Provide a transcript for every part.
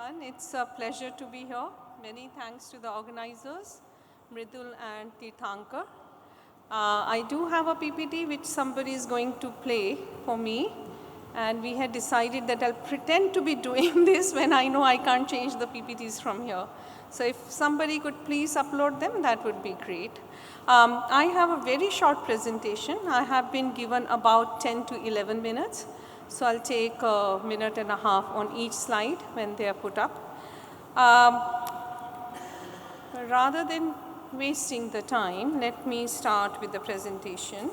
everyone. It's a pleasure to be here. Many thanks to the organizers, Mridul and Tirthankar. I do have a PPT which somebody is going to play for me, and we had decided that I'll pretend to be doing this when I know I can't change the PPTs from here. So if somebody could please upload them, that would be great. I have a very short presentation. I have been given about 10 to 11 minutes. So I'll take a minute and a half on each slide when they are put up. Rather than wasting the time, let me start with the presentation,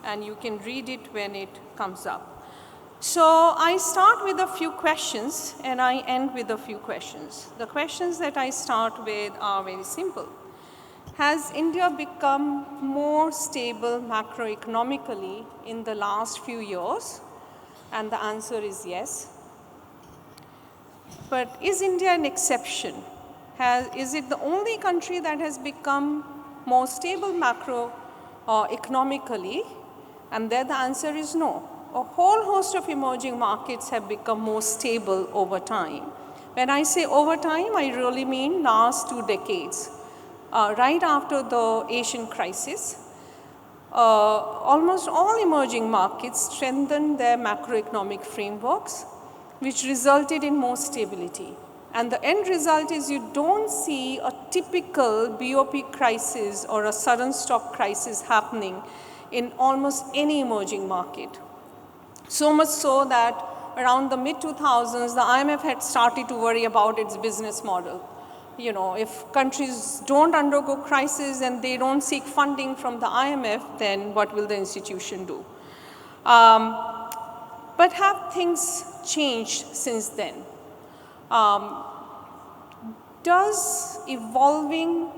and you can read it when it comes up. So I start with a few questions and I end with a few questions. The questions that I start with are very simple. Has India become more stable macroeconomically in the last few years? And the answer is yes. But is India an exception? Is it the only country that has become more stable macroeconomically? And there the answer is no. A whole host of emerging markets have become more stable over time. When I say over time, I really mean last 2 decades. Right after the Asian crisis, almost all emerging markets strengthened their macroeconomic frameworks, which resulted in more stability. And the end result is you don't see a typical BOP crisis or a sudden stop crisis happening in almost any emerging market. So much so that around the mid-2000s, the IMF had started to worry about its business model. You know, if countries don't undergo crisis and they don't seek funding from the IMF, then what will the institution do? But have things changed since then? Do evolving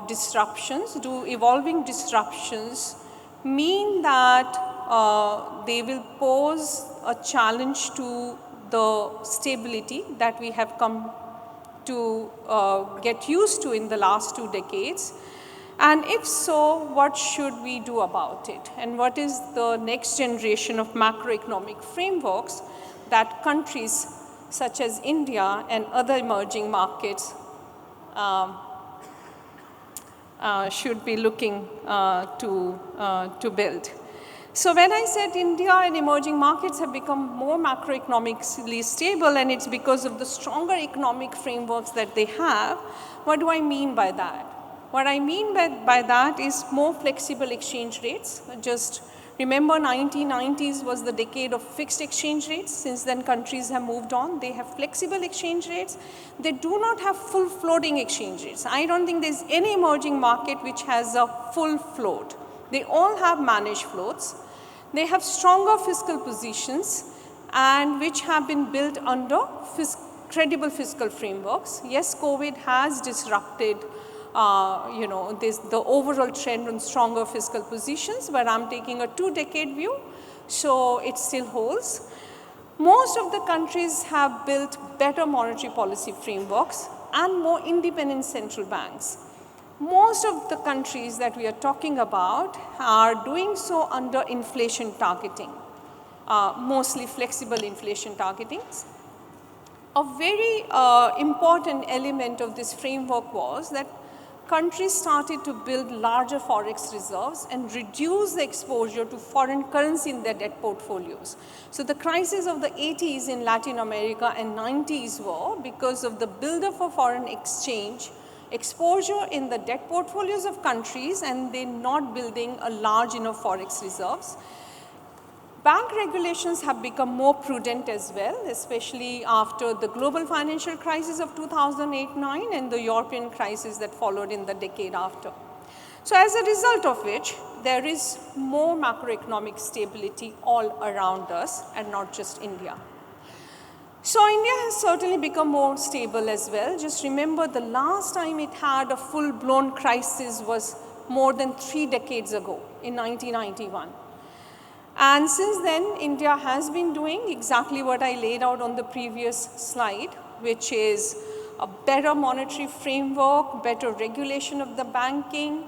disruptions mean that they will pose a challenge to the stability that we have come to get used to in the last 2 decades? And if so, what should we do about it? And what is the next generation of macroeconomic frameworks that countries such as India and other emerging markets should be looking to build? So when I said India and emerging markets have become more macroeconomically stable, and it's because of the stronger economic frameworks that they have, what do I mean by that? What I mean by that is more flexible exchange rates. Just remember 1990s was the decade of fixed exchange rates. Since then countries have moved on. They have flexible exchange rates. They do not have full floating exchange rates. I don't think there's any emerging market which has a full float. They all have managed floats. They have stronger fiscal positions and which have been built under credible fiscal frameworks. Yes, COVID has disrupted the overall trend on stronger fiscal positions, but I'm taking a 2-decade view, so it still holds. Most of the countries have built better monetary policy frameworks and more independent central banks. Most of the countries that we are talking about are doing so under inflation targeting, mostly flexible inflation targeting. A very important element of this framework was that countries started to build larger forex reserves and reduce the exposure to foreign currency in their debt portfolios. So the crisis of the 80s in Latin America and 90s were because of the buildup of foreign exchange exposure in the debt portfolios of countries and they not building a large enough forex reserves. Bank regulations have become more prudent as well, especially after the global financial crisis of 2008-9 and the European crisis that followed in the decade after. So as a result of which, there is more macroeconomic stability all around us and not just India. So India has certainly become more stable as well. Just remember the last time it had a full-blown crisis was more than 3 decades ago in 1991. And since then, India has been doing exactly what I laid out on the previous slide, which is a better monetary framework, better regulation of the banking,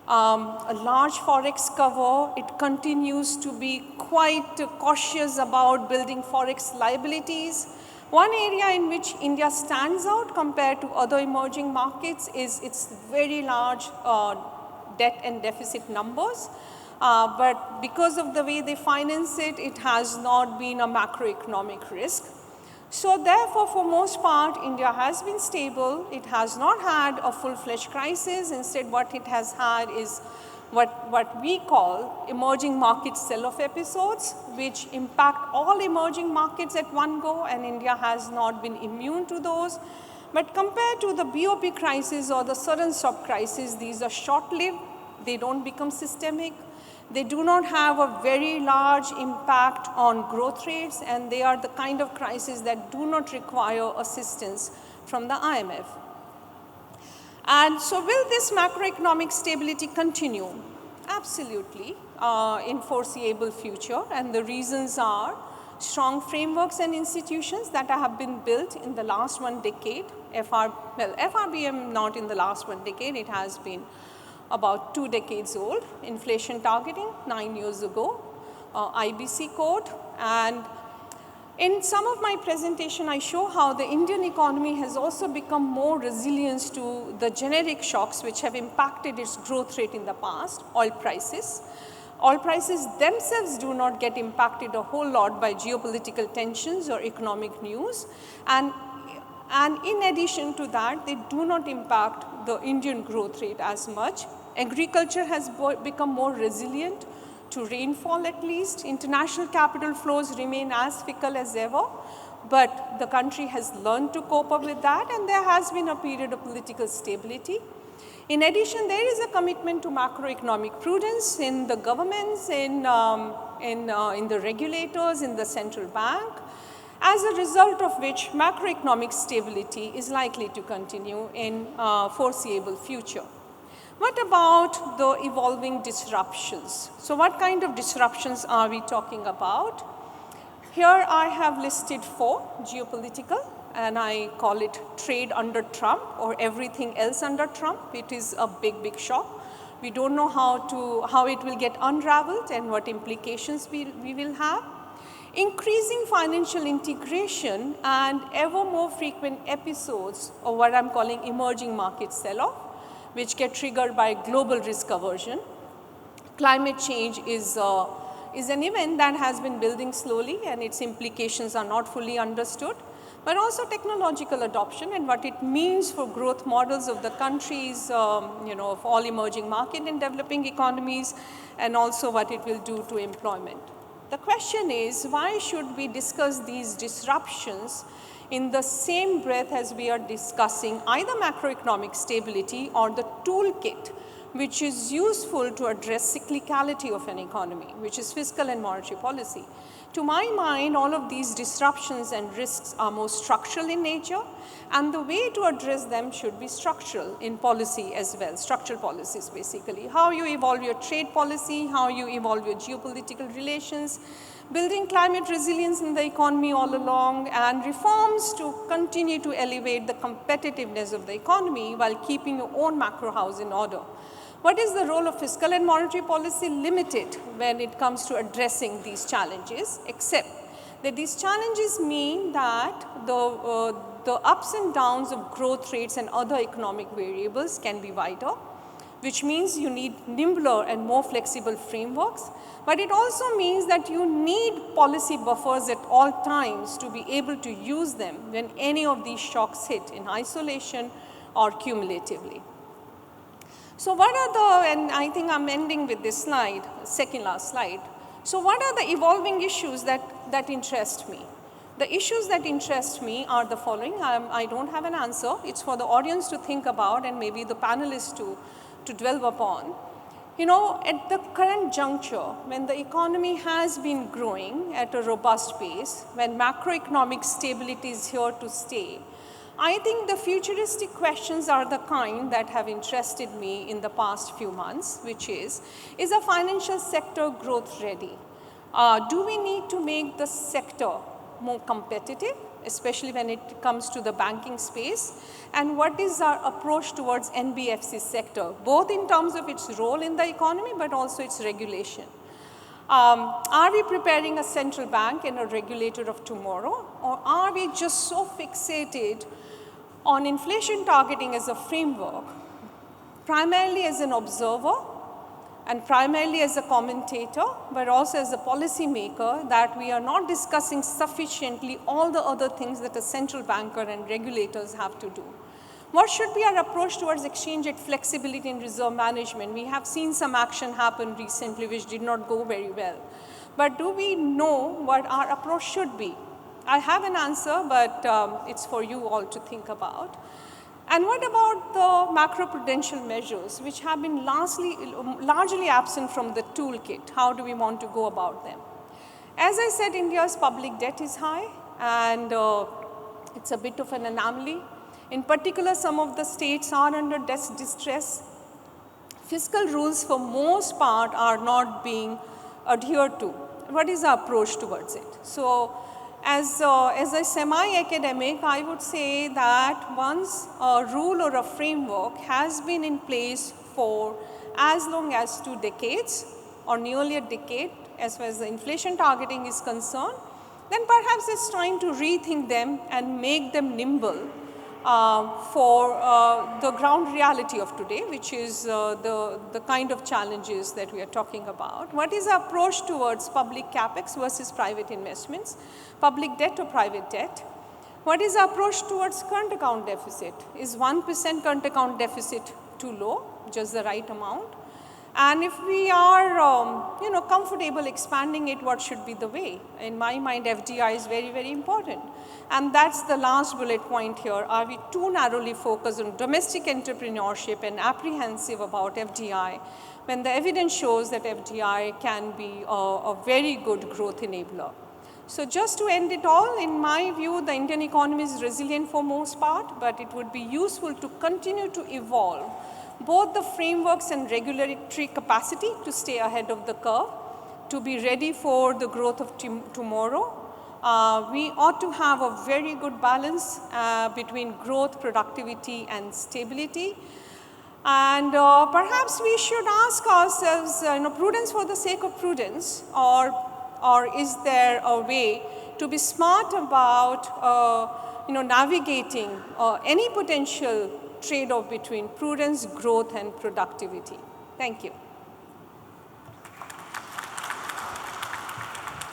a large forex cover. It continues to be quite cautious about building forex liabilities, One area in which India stands out compared to other emerging markets is its very large debt and deficit numbers. But because of the way they finance it, it has not been a macroeconomic risk. So therefore, for most part, India has been stable. It has not had a full-fledged crisis. Instead, what it has had is what we call emerging market sell-off episodes, which impact all emerging markets at one go, and India has not been immune to those. But compared to the BOP crisis or the sudden stop crisis, these are short-lived. They don't become systemic. They do not have a very large impact on growth rates, and they are the kind of crises that do not require assistance from the IMF. And so will this macroeconomic stability continue? Absolutely, in foreseeable future, and the reasons are strong frameworks and institutions that have been built in the last 1 decade. FRBM not in the last 1 decade, it has been about 2 decades old. Inflation targeting 9 years ago, IBC code, and in some of my presentation, I show how the Indian economy has also become more resilient to the generic shocks which have impacted its growth rate in the past. Oil prices. Oil prices themselves do not get impacted a whole lot by geopolitical tensions or economic news. And in addition to that, they do not impact the Indian growth rate as much. Agriculture has become more resilient to rainfall at least. International capital flows remain as fickle as ever, but the country has learned to cope up with that, and there has been a period of political stability. In addition, there is a commitment to macroeconomic prudence in the governments, in the regulators, in the central bank, as a result of which macroeconomic stability is likely to continue in foreseeable future. What about the evolving disruptions? So what kind of disruptions are we talking about? Here I have listed 4 geopolitical, and I call it trade under Trump or everything else under Trump. It is a big shock. We don't know how it will get unraveled and what implications we will have. Increasing financial integration and ever more frequent episodes of what I'm calling emerging market sell-off, which get triggered by global risk aversion. Climate change is an event that has been building slowly, and its implications are not fully understood, but also technological adoption and what it means for growth models of the countries, of all emerging market and developing economies, and also what it will do to employment. The question is, why should we discuss these disruptions in the same breath as we are discussing either macroeconomic stability or the toolkit which is useful to address cyclicality of an economy, which is fiscal and monetary policy? To my mind, all of these disruptions and risks are more structural in nature, and the way to address them should be structural in policy as well, structural policies basically. How you evolve your trade policy, how you evolve your geopolitical relations, building climate resilience in the economy all along, and reforms to continue to elevate the competitiveness of the economy while keeping your own macro house in order. What is the role of fiscal and monetary policy? Limited when it comes to addressing these challenges, except that these challenges mean that the ups and downs of growth rates and other economic variables can be wider, which means you need nimbler and more flexible frameworks. But it also means that you need policy buffers at all times to be able to use them when any of these shocks hit in isolation or cumulatively. So what are and I think I'm ending with this slide, second last slide. So what are the evolving issues that interest me? The issues that interest me are the following. I don't have an answer. It's for the audience to think about and maybe the panelists to dwell upon. At the current juncture, when the economy has been growing at a robust pace, when macroeconomic stability is here to stay, I think the futuristic questions are the kind that have interested me in the past few months, which is a financial sector growth ready? Do we need to make the sector more competitive, especially when it comes to the banking space? And what is our approach towards NBFC sector, both in terms of its role in the economy, but also its regulation? Are we preparing a central bank and a regulator of tomorrow, or are we just so fixated on inflation targeting as a framework, primarily as an observer and primarily as a commentator, but also as a policy maker, that we are not discussing sufficiently all the other things that a central banker and regulators have to do? What should be our approach towards exchange rate flexibility and reserve management? We have seen some action happen recently which did not go very well. But do we know what our approach should be? I have an answer, but it's for you all to think about. And what about the macroprudential measures, which have been largely absent from the toolkit? How do we want to go about them? As I said, India's public debt is high, and it's a bit of an anomaly. In particular, some of the states are under debt distress. Fiscal rules for most part are not being adhered to. What is our approach towards it? So, as a semi-academic, I would say that once a rule or a framework has been in place for as long as 2 decades or nearly a decade as far as the inflation targeting is concerned, then perhaps it's time to rethink them and make them nimble for the ground reality of today, which is the kind of challenges that we are talking about. What is our approach towards public capex versus private investments, public debt or private debt? What is our approach towards current account deficit? Is 1% current account deficit too low, just the right amount? And if we are, comfortable expanding it, what should be the way? In my mind, FDI is very, very important. And that's the last bullet point here. Are we too narrowly focused on domestic entrepreneurship and apprehensive about FDI, when the evidence shows that FDI can be a very good growth enabler? So just to end it all, in my view, the Indian economy is resilient for most part, but it would be useful to continue to evolve both the frameworks and regulatory capacity to stay ahead of the curve, to be ready for the growth of tomorrow. We ought to have a very good balance between growth, productivity, and stability. And perhaps we should ask ourselves, prudence for the sake of prudence, or is there a way to be smart about, navigating any potential trade-off between prudence, growth, and productivity? Thank you.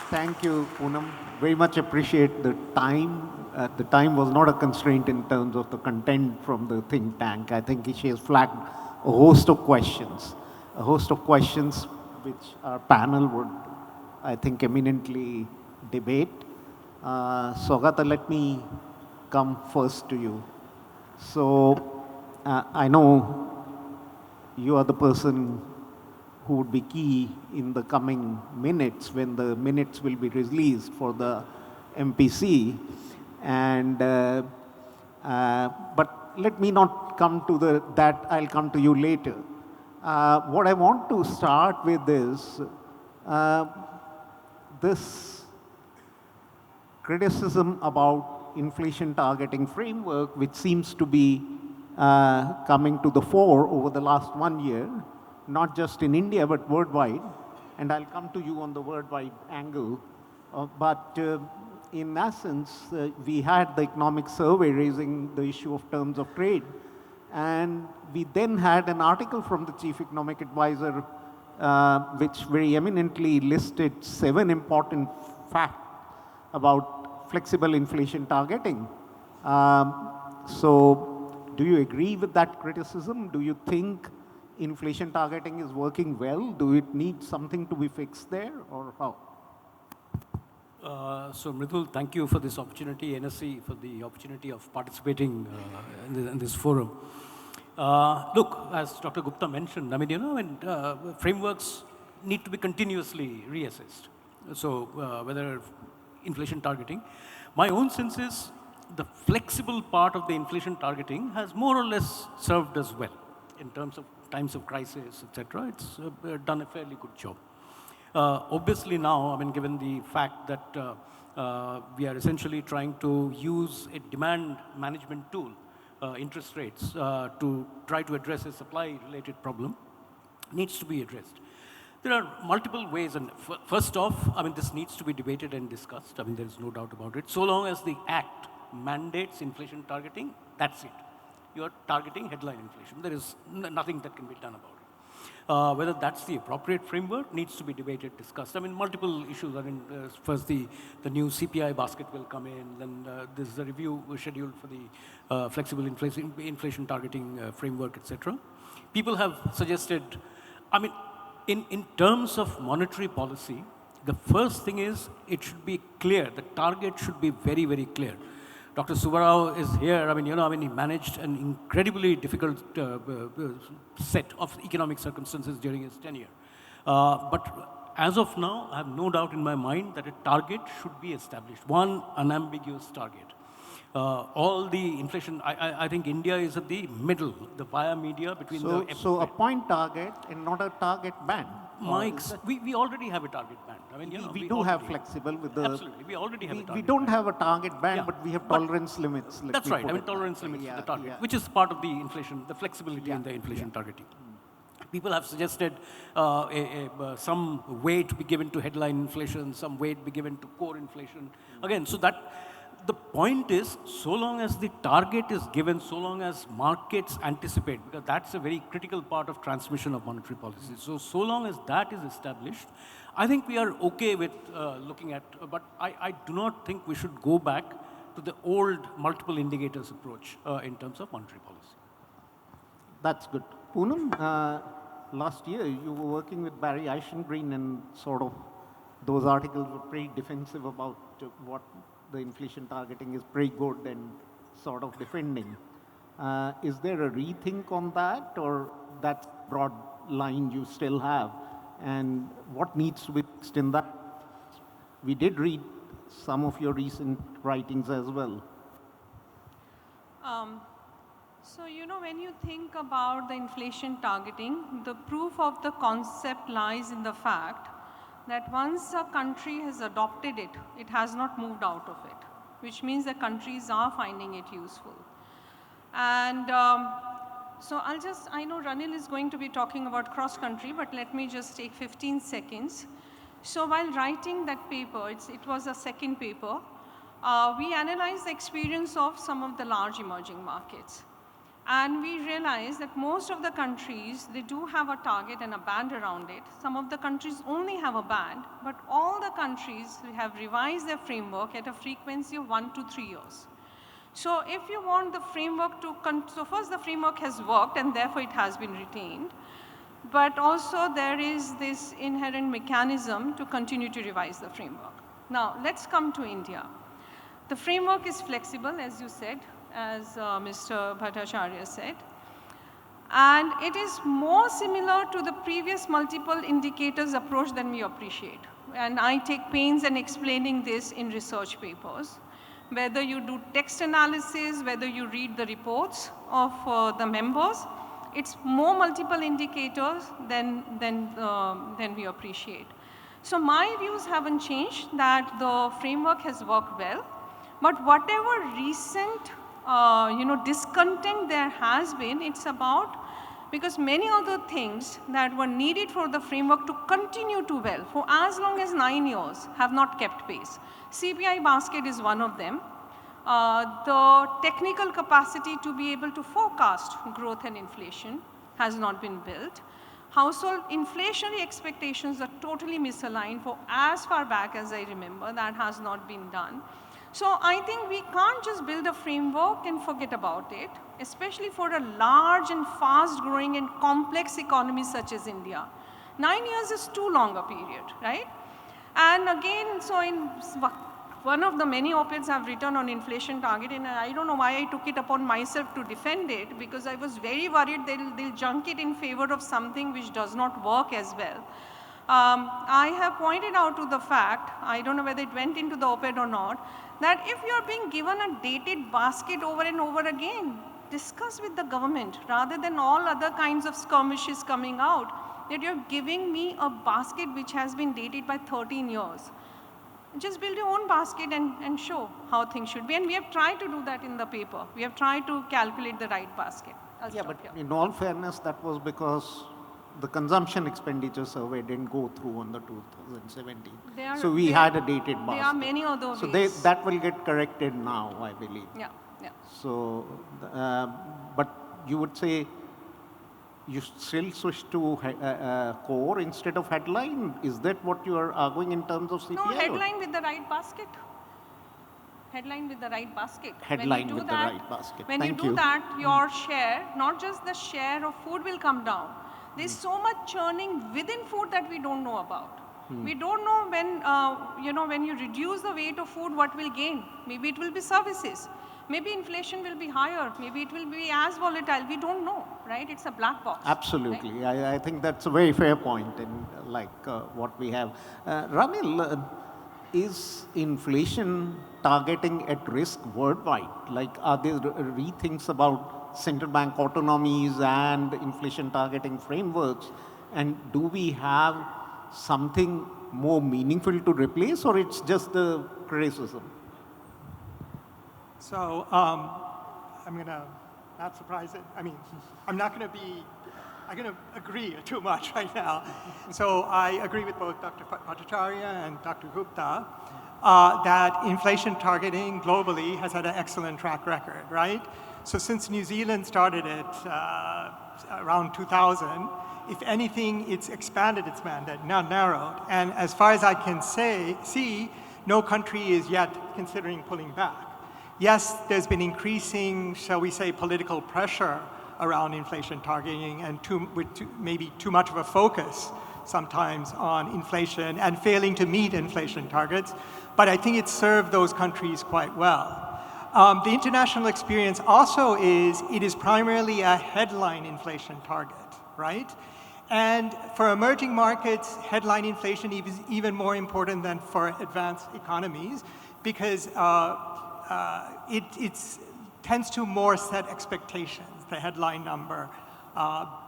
Thank you, Poonam. Very much appreciate the time. The time was not a constraint in terms of the content from the think tank. I think she has flagged a host of questions which our panel would, I think, eminently debate. Saugata, let me come first to you. So, I know you are the person who would be key in the coming minutes when the minutes will be released for the MPC. And, but let me not come to that, I'll come to you later. What I want to start with is this criticism about inflation targeting framework, which seems to be coming to the fore over the last 1 year, not just in India, but worldwide. And I'll come to you on the worldwide angle. But in essence, we had the economic survey raising the issue of terms of trade. And we then had an article from the chief economic advisor, which very eminently listed 7 important facts about flexible inflation targeting. So do you agree with that criticism? Do you think inflation targeting is working well? Do it need something to be fixed there, or how? So Mridul, thank you for this opportunity, NSC, for the opportunity of participating in this forum. Look, as Dr. Gupta mentioned, when frameworks need to be continuously reassessed. So whether inflation targeting, my own sense is the flexible part of the inflation targeting has more or less served us well in terms of times of crisis, etc. It's done a fairly good job. Obviously now, given the fact that we are essentially trying to use a demand management tool, interest rates, to try to address a supply-related problem, needs to be addressed. There are multiple ways, and first off, I mean, this needs to be debated and discussed. I mean, there is no doubt about it. So long as the Act mandates inflation targeting, that's it. You are targeting headline inflation. There is nothing that can be done about it. Whether that's the appropriate framework needs to be debated, discussed. I mean, multiple issues. I mean, first the new CPI basket will come in, then there's a review scheduled for the flexible inflation targeting framework, etc. People have suggested, I mean, in terms of monetary policy, the first thing is it should be clear. The target should be very, very clear. Dr. Subbarao is here. I mean, he managed an incredibly difficult set of economic circumstances during his tenure. But as of now, I have no doubt in my mind that a target should be established, one unambiguous target. All the inflation, I think India is at the middle, the via media between the... So a point target and not a target band. We already have a target band. I mean, we do have flexible with the... Absolutely, we already have a target We don't band. have a target band, but we have tolerance limits. That's right, I mean tolerance limits to the target, which is part of the inflation, the flexibility in the inflation targeting. People have suggested some weight to be given to headline inflation, some weight be given to core inflation. Again, so that the point is, so long as the target is given, so long as markets anticipate, because that's a very critical part of transmission of monetary policy. So long as that is established, I think we are okay with looking at, but I do not think we should go back to the old multiple indicators approach in terms of monetary policy. That's good. Poonam, last year you were working with Barry Eichengreen, and sort of those articles were pretty defensive about what the inflation targeting is pretty good and sort of defending. Is there a rethink on that, or that broad line you still have? And what needs to be fixed in that? We did read some of your recent writings as well. So, when you think about the inflation targeting, the proof of the concept lies in the fact that once a country has adopted it, it has not moved out of it, which means the countries are finding it useful. And so I know Ranil is going to be talking about cross-country, but let me just take 15 seconds. So while writing that paper, it was a second paper, we analyzed the experience of some of the large emerging markets. And we realized that most of the countries, they do have a target and a band around it. Some of the countries only have a band, but all the countries have revised their framework at a frequency of 1 to 3 years. So if you want the framework to, so first the framework has worked and therefore it has been retained, but also there is this inherent mechanism to continue to revise the framework. Now let's come to India. The framework is flexible, as you said, as Mr. Bhattacharya said. And it is more similar to the previous multiple indicators approach than we appreciate. And I take pains in explaining this in research papers. Whether you do text analysis, whether you read the reports of the members, it's more multiple indicators than we appreciate. So my views haven't changed, that the framework has worked well. But whatever recent discontent there has been, it's about, because many other things that were needed for the framework to continue to well for as long as 9 years have not kept pace. CPI basket is one of them. The technical capacity to be able to forecast growth and inflation has not been built. Household inflationary expectations are totally misaligned for as far back as I remember. That has not been done. So I think we can't just build a framework and forget about it, especially for a large and fast growing and complex economy such as India. 9 years is too long a period, right? And again, so in one of the many op-eds I've written on inflation target, and I don't know why I took it upon myself to defend it, because I was very worried they'll junk it in favor of something which does not work as well. I have pointed out to the fact, I don't know whether it went into the op-ed or not, that if you're being given a dated basket over and over again, discuss with the government rather than all other kinds of skirmishes coming out, that you're giving me a basket which has been dated by 13 years. Just build your own basket and show how things should be. And we have tried to do that in the paper. We have tried to calculate the right basket. Yeah, but in all fairness, that was because the consumption expenditure survey didn't go through on the 2017. So we there- had a dated basket. There are many other So ways. that will get corrected now, I believe. Yeah, yeah. So, but you would say you still switch to core instead of headline? Is that what you are arguing in terms of CPI? No, headline with the right basket. Headline with the right basket. Headline with the right basket. When Thank you do you. that, your share, not just the share of food will come down. There's so much churning within food that we don't know about. We don't know when, when you reduce the weight of food, what will gain. Maybe it will be services. Maybe inflation will be higher. Maybe it will be as volatile. We don't know, right? It's a black box. Absolutely. Right? I think that's a very fair point in what we have. Ranil, is inflation targeting at risk worldwide? Like, are there rethinks about central bank autonomies and inflation targeting frameworks? And do we have something more meaningful to replace, or it's just the criticism? So I'm going to not surprise it. I mean, I'm not going to be, I'm going to agree too much right now. So I agree with both Dr. Bhattacharya and Dr. Gupta that inflation targeting globally has had an excellent track record, right? So since New Zealand started it around 2000, if anything, it's expanded its mandate, not narrowed. And as far as I can see, no country is yet considering pulling back. Yes, there's been increasing, shall we say, political pressure around inflation targeting and maybe too much of a focus sometimes on inflation and failing to meet inflation targets. But I think it's served those countries quite well. The international experience also is, it is primarily a headline inflation target, right? And for emerging markets, headline inflation is even more important than for advanced economies because it tends to more set expectations, the headline number,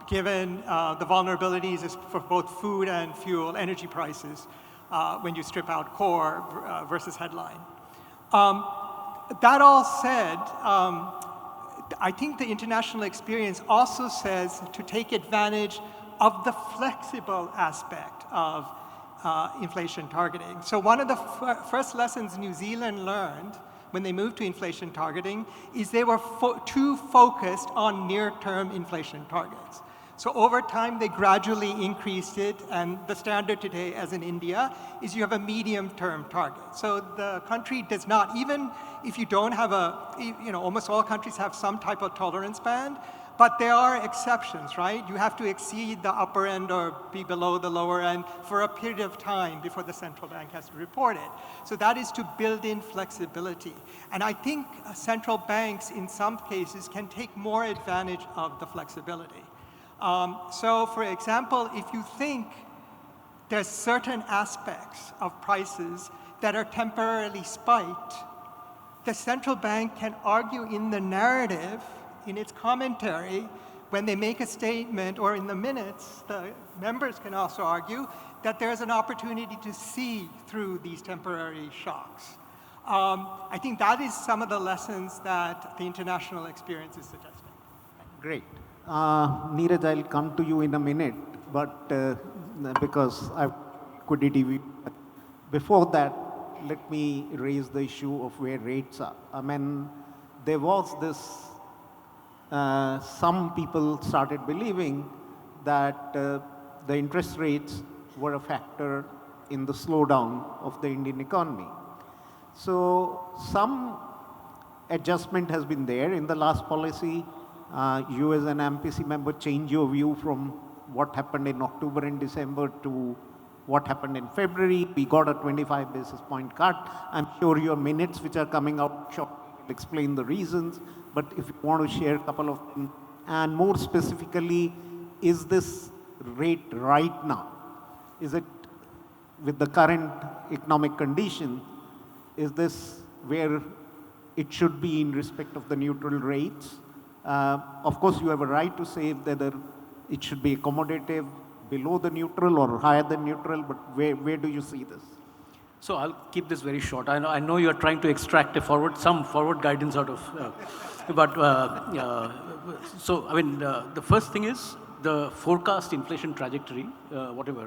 given the vulnerabilities for both food and fuel, energy prices, when you strip out core versus headline. That all said, I think the international experience also says to take advantage of the flexible aspect of inflation targeting. So one of the first lessons New Zealand learned when they moved to inflation targeting is they were too focused on near-term inflation targets. So over time, they gradually increased it, and the standard today, as in India, is you have a medium-term target. So the country does not, even if you don't have almost all countries have some type of tolerance band, but there are exceptions, right? You have to exceed the upper end or be below the lower end for a period of time before the central bank has to report it. So that is to build in flexibility. And I think central banks, in some cases, can take more advantage of the flexibility. So for example, if you think there's certain aspects of prices that are temporarily spiked, the central bank can argue in the narrative, in its commentary, when they make a statement or in the minutes, the members can also argue that there's an opportunity to see through these temporary shocks. I think that is some of the lessons that the international experience is suggesting. Great. Neeraj, I'll come to you in a minute, but because I've liquidity. Before that, let me raise the issue of where rates are. I mean, there was this, some people started believing that the interest rates were a factor in the slowdown of the Indian economy. So some adjustment has been there in the last policy. You as an MPC member change your view from what happened in October and December to what happened in February. We got a 25 basis point cut. I'm sure your minutes which are coming out shortly will explain the reasons, but if you want to share a couple of them, and more specifically, is this rate right now? Is it with the current economic condition, is this where it should be in respect of the neutral rates? Of course, you have a right to say whether it should be accommodative, below the neutral or higher than neutral, but where do you see this? So I'll keep this very short. I know you're trying to extract some forward guidance out of, so I mean, the first thing is the forecast inflation trajectory, whatever,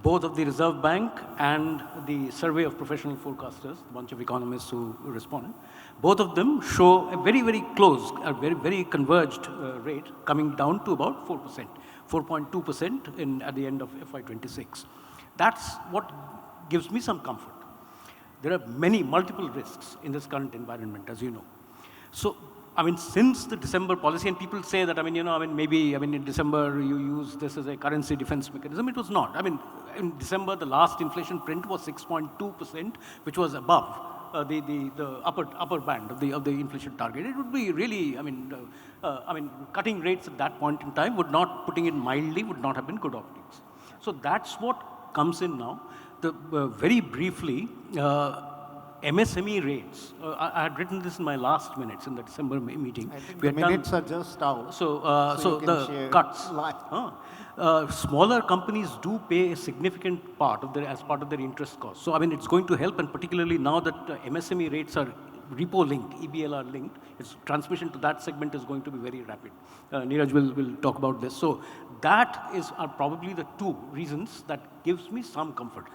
both of the Reserve Bank and the survey of professional forecasters, a bunch of economists who responded, both of them show a very, very close, a very, very converged rate coming down to about 4%, 4.2% at the end of FY26. That's what gives me some comfort. There are multiple risks in this current environment, as you know. So, I mean, since the December policy, and people say that, maybe in December you use this as a currency defense mechanism. It was not. I mean, in December, the last inflation print was 6.2%, which was above the upper band of the inflation target. It would be really, cutting rates at that point in time putting it mildly, would not have been good optics. So that's what comes in now. Very briefly, MSME rates. I had written this in my last minutes in the December meeting. I think the minutes are just out. So the cuts. Smaller companies do pay a significant part as part of their interest cost. So it's going to help, and particularly now that MSME rates are repo linked, EBLR linked, its transmission to that segment is going to be very rapid. Neeraj will talk about this. So that are probably the two reasons that gives me some comfort.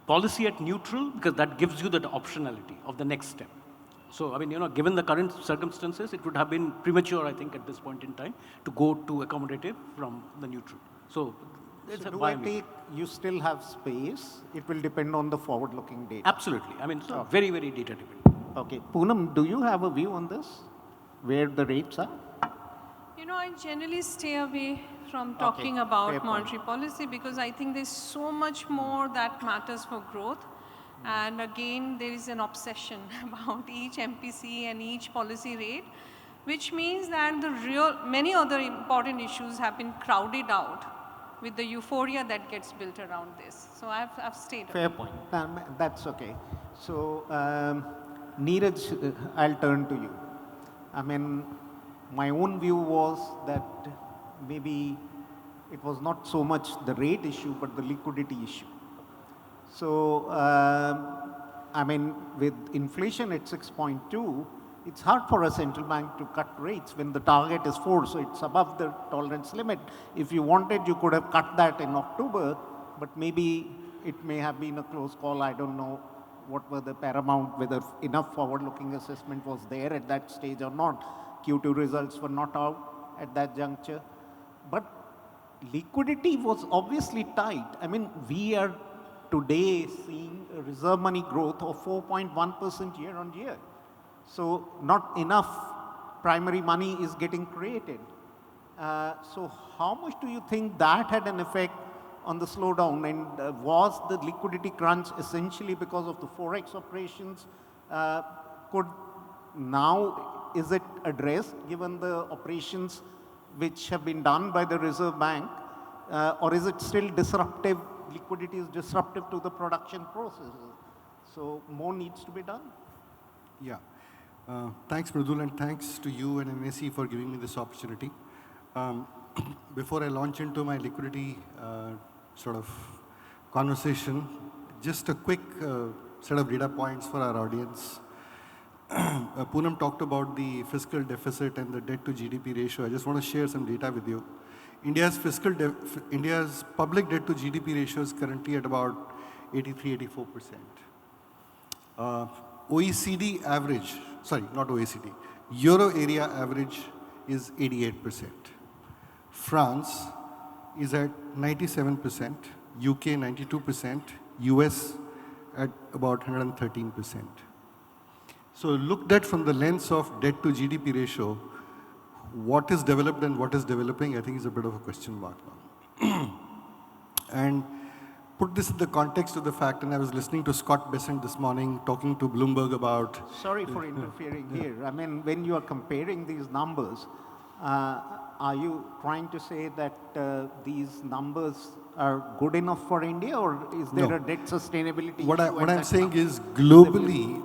Policy at neutral, because that gives you that optionality of the next step. So, given the current circumstances, it would have been premature, I think, at this point in time, to go to accommodative from the neutral. So, you still have space? It will depend on the forward-looking data. Absolutely. Very, very data-driven. Okay. Poonam, do you have a view on this? Where the rates are? I generally stay away from talking about monetary policy because I think there's so much more that matters for growth. And again, there is an obsession about each MPC and each policy rate, which means that many other important issues have been crowded out with the euphoria that gets built around this. So I've stayed. Fair point. That's okay. So, Neeraj, I'll turn to you. My own view was that maybe it was not so much the rate issue, but the liquidity issue. So, with inflation at 6.2, it's hard for a central bank to cut rates when the target is 4, so it's above the tolerance limit. If you wanted, you could have cut that in October, but maybe it may have been a close call. I don't know what were the paramount, whether enough forward-looking assessment was there at that stage or not. Q2 results were not out at that juncture. But liquidity was obviously tight. We are today seeing a reserve money growth of 4.1% year on year. So not enough primary money is getting created. So how much do you think that had an effect on the slowdown? And was the liquidity crunch essentially because of the Forex operations? Is it addressed given the operations which have been done by the Reserve Bank? Or is it still disruptive? Liquidity is disruptive to the production processes. So more needs to be done? Yeah. Thanks, Mridul, and thanks to you and NSE for giving me this opportunity. Before I launch into my liquidity conversation, just a quick set of data points for our audience. Poonam talked about the fiscal deficit and the debt to GDP ratio. I just want to share some data with you. India's public debt to GDP ratio is currently at about 83-84%. OECD average, not OECD, Euro area average is 88%. France is at 97%, UK 92%, US at about 113%. So looked at from the lens of debt to GDP ratio, what is developed and what is developing, I think is a bit of a question mark now. And put this in the context of the fact, and I was listening to Scott Bessent this morning talking to Bloomberg about... Sorry for interfering here. When you are comparing these numbers, are you trying to say that these numbers are good enough for India, or is there a debt sustainability issue? What I'm saying is globally,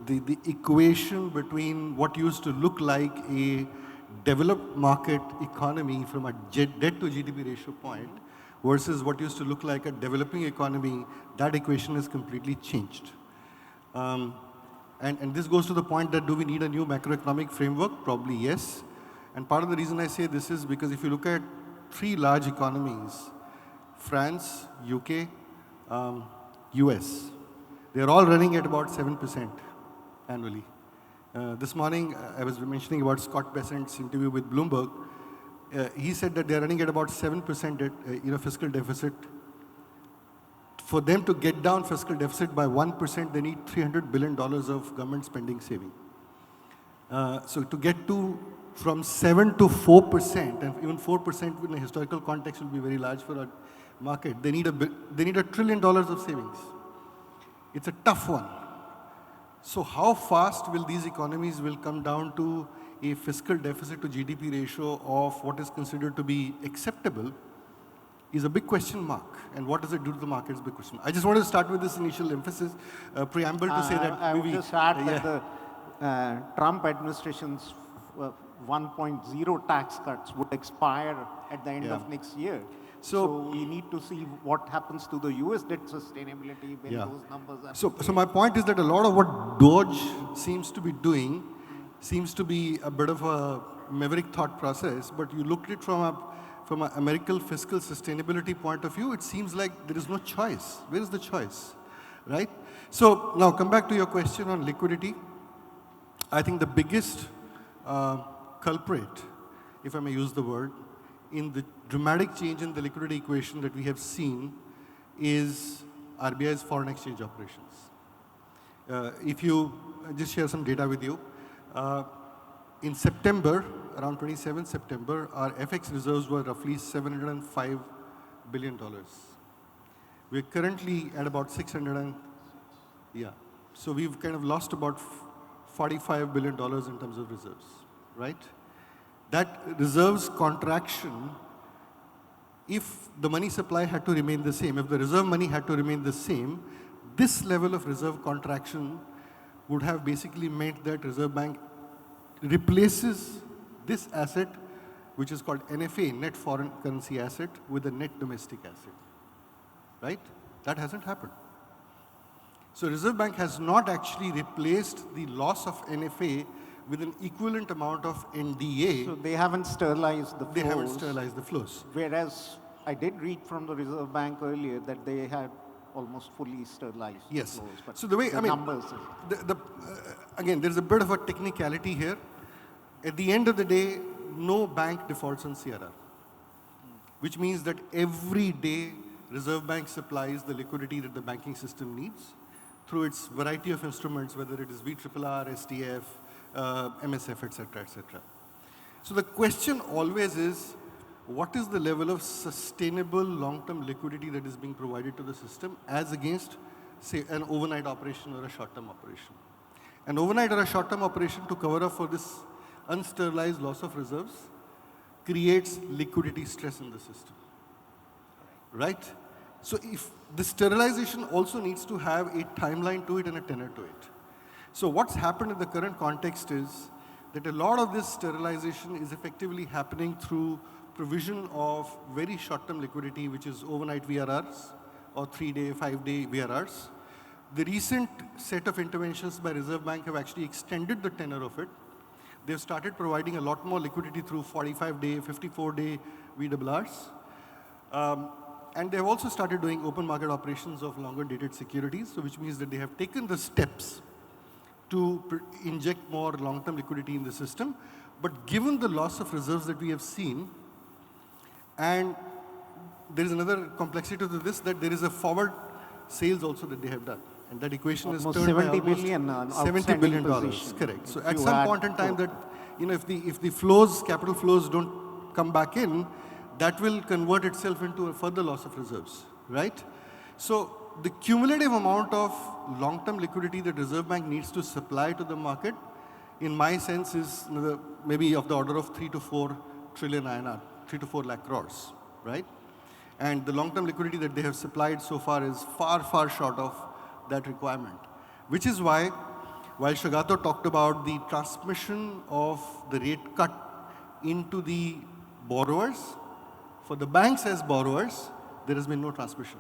the equation between what used to look like a developed market economy from a debt to GDP ratio point versus what used to look like a developing economy, that equation has completely changed. And this goes to the point that do we need a new macroeconomic framework? Probably yes. And part of the reason I say this is because if you look at three large economies, France, UK, US, they're all running at about 7% annually. This morning, I was mentioning about Scott Bessent's interview with Bloomberg. He said that they're running at about 7% fiscal deficit. For them to get down fiscal deficit by 1%, they need $300 billion of government spending saving. So to get from 7 to 4%, and even 4% in a historical context will be very large for our market, they need $1 trillion of savings. It's a tough one. So how fast will these economies will come down to a fiscal deficit to GDP ratio of what is considered to be acceptable is a big question mark. And what does it do to the market is a big question. I just wanted to start with this initial emphasis, preamble to say that I would just add that the Trump administration's 1.0 tax cuts would expire at the end of next year. So we need to see what happens to the US debt sustainability when those numbers are. So my point is that a lot of what Doge seems to be doing seems to be a bit of a maverick thought process, but you look at it from an American fiscal sustainability point of view, it seems like there is no choice. Where is the choice, right? So now come back to your question on liquidity. I think the biggest culprit, if I may use the word, in the dramatic change in the liquidity equation that we have seen is RBI's foreign exchange operations. If you just share some data with you, in September, around 27th September, our FX reserves were roughly $705 billion. We're currently at about 600 So we've kind of lost about $45 billion in terms of reserves, right? That reserves contraction, if the money supply had to remain the same, if the reserve money had to remain the same, this level of reserve contraction would have basically meant that Reserve Bank replaces this asset, which is called NFA, net foreign currency asset, with a net domestic asset, right? That hasn't happened. So Reserve Bank has not actually replaced the loss of NFA with an equivalent amount of NDA. So they haven't sterilized the flows. They haven't sterilized the flows. Whereas I did read from the Reserve Bank earlier that they had almost fully sterilized the flows. But So the way, numbers. Again, there's a bit of a technicality here. At the end of the day, no bank defaults on CRR, which means that every day Reserve Bank supplies the liquidity that the banking system needs through its variety of instruments, whether it is VRRR, STF, MSF, etc., etc. So the question always is, what is the level of sustainable long-term liquidity that is being provided to the system as against, say, an overnight operation or a short-term operation? An overnight or a short-term operation to cover up for this unsterilized loss of reserves creates liquidity stress in the system, right? So if the sterilization also needs to have a timeline to it and a tenor to it. So what's happened in the current context is that a lot of this sterilization is effectively happening through provision of very short-term liquidity, which is overnight VRRs or 3-day, 5-day VRRs. The recent set of interventions by Reserve Bank have actually extended the tenor of it. They've started providing a lot more liquidity through 45-day, 54-day VRRs. And they've also started doing open market operations of longer dated securities, so which means that they have taken the steps to inject more long-term liquidity in the system. But given the loss of reserves that we have seen, and there is another complexity to this, that there is a forward sales also that they have done. And that equation is turned by almost $70 billion, correct. So at some point in time that, if the flows, capital flows don't come back in, that will convert itself into a further loss of reserves, right? So the cumulative amount of long-term liquidity that Reserve Bank needs to supply to the market, in my sense, is maybe of the order of 3 to 4 trillion INR, 3 to 4 lakh crores, right? And the long-term liquidity that they have supplied so far is far, far short of that requirement, which is why, while Saugata talked about the transmission of the rate cut into the borrowers, for the banks as borrowers, there has been no transmission.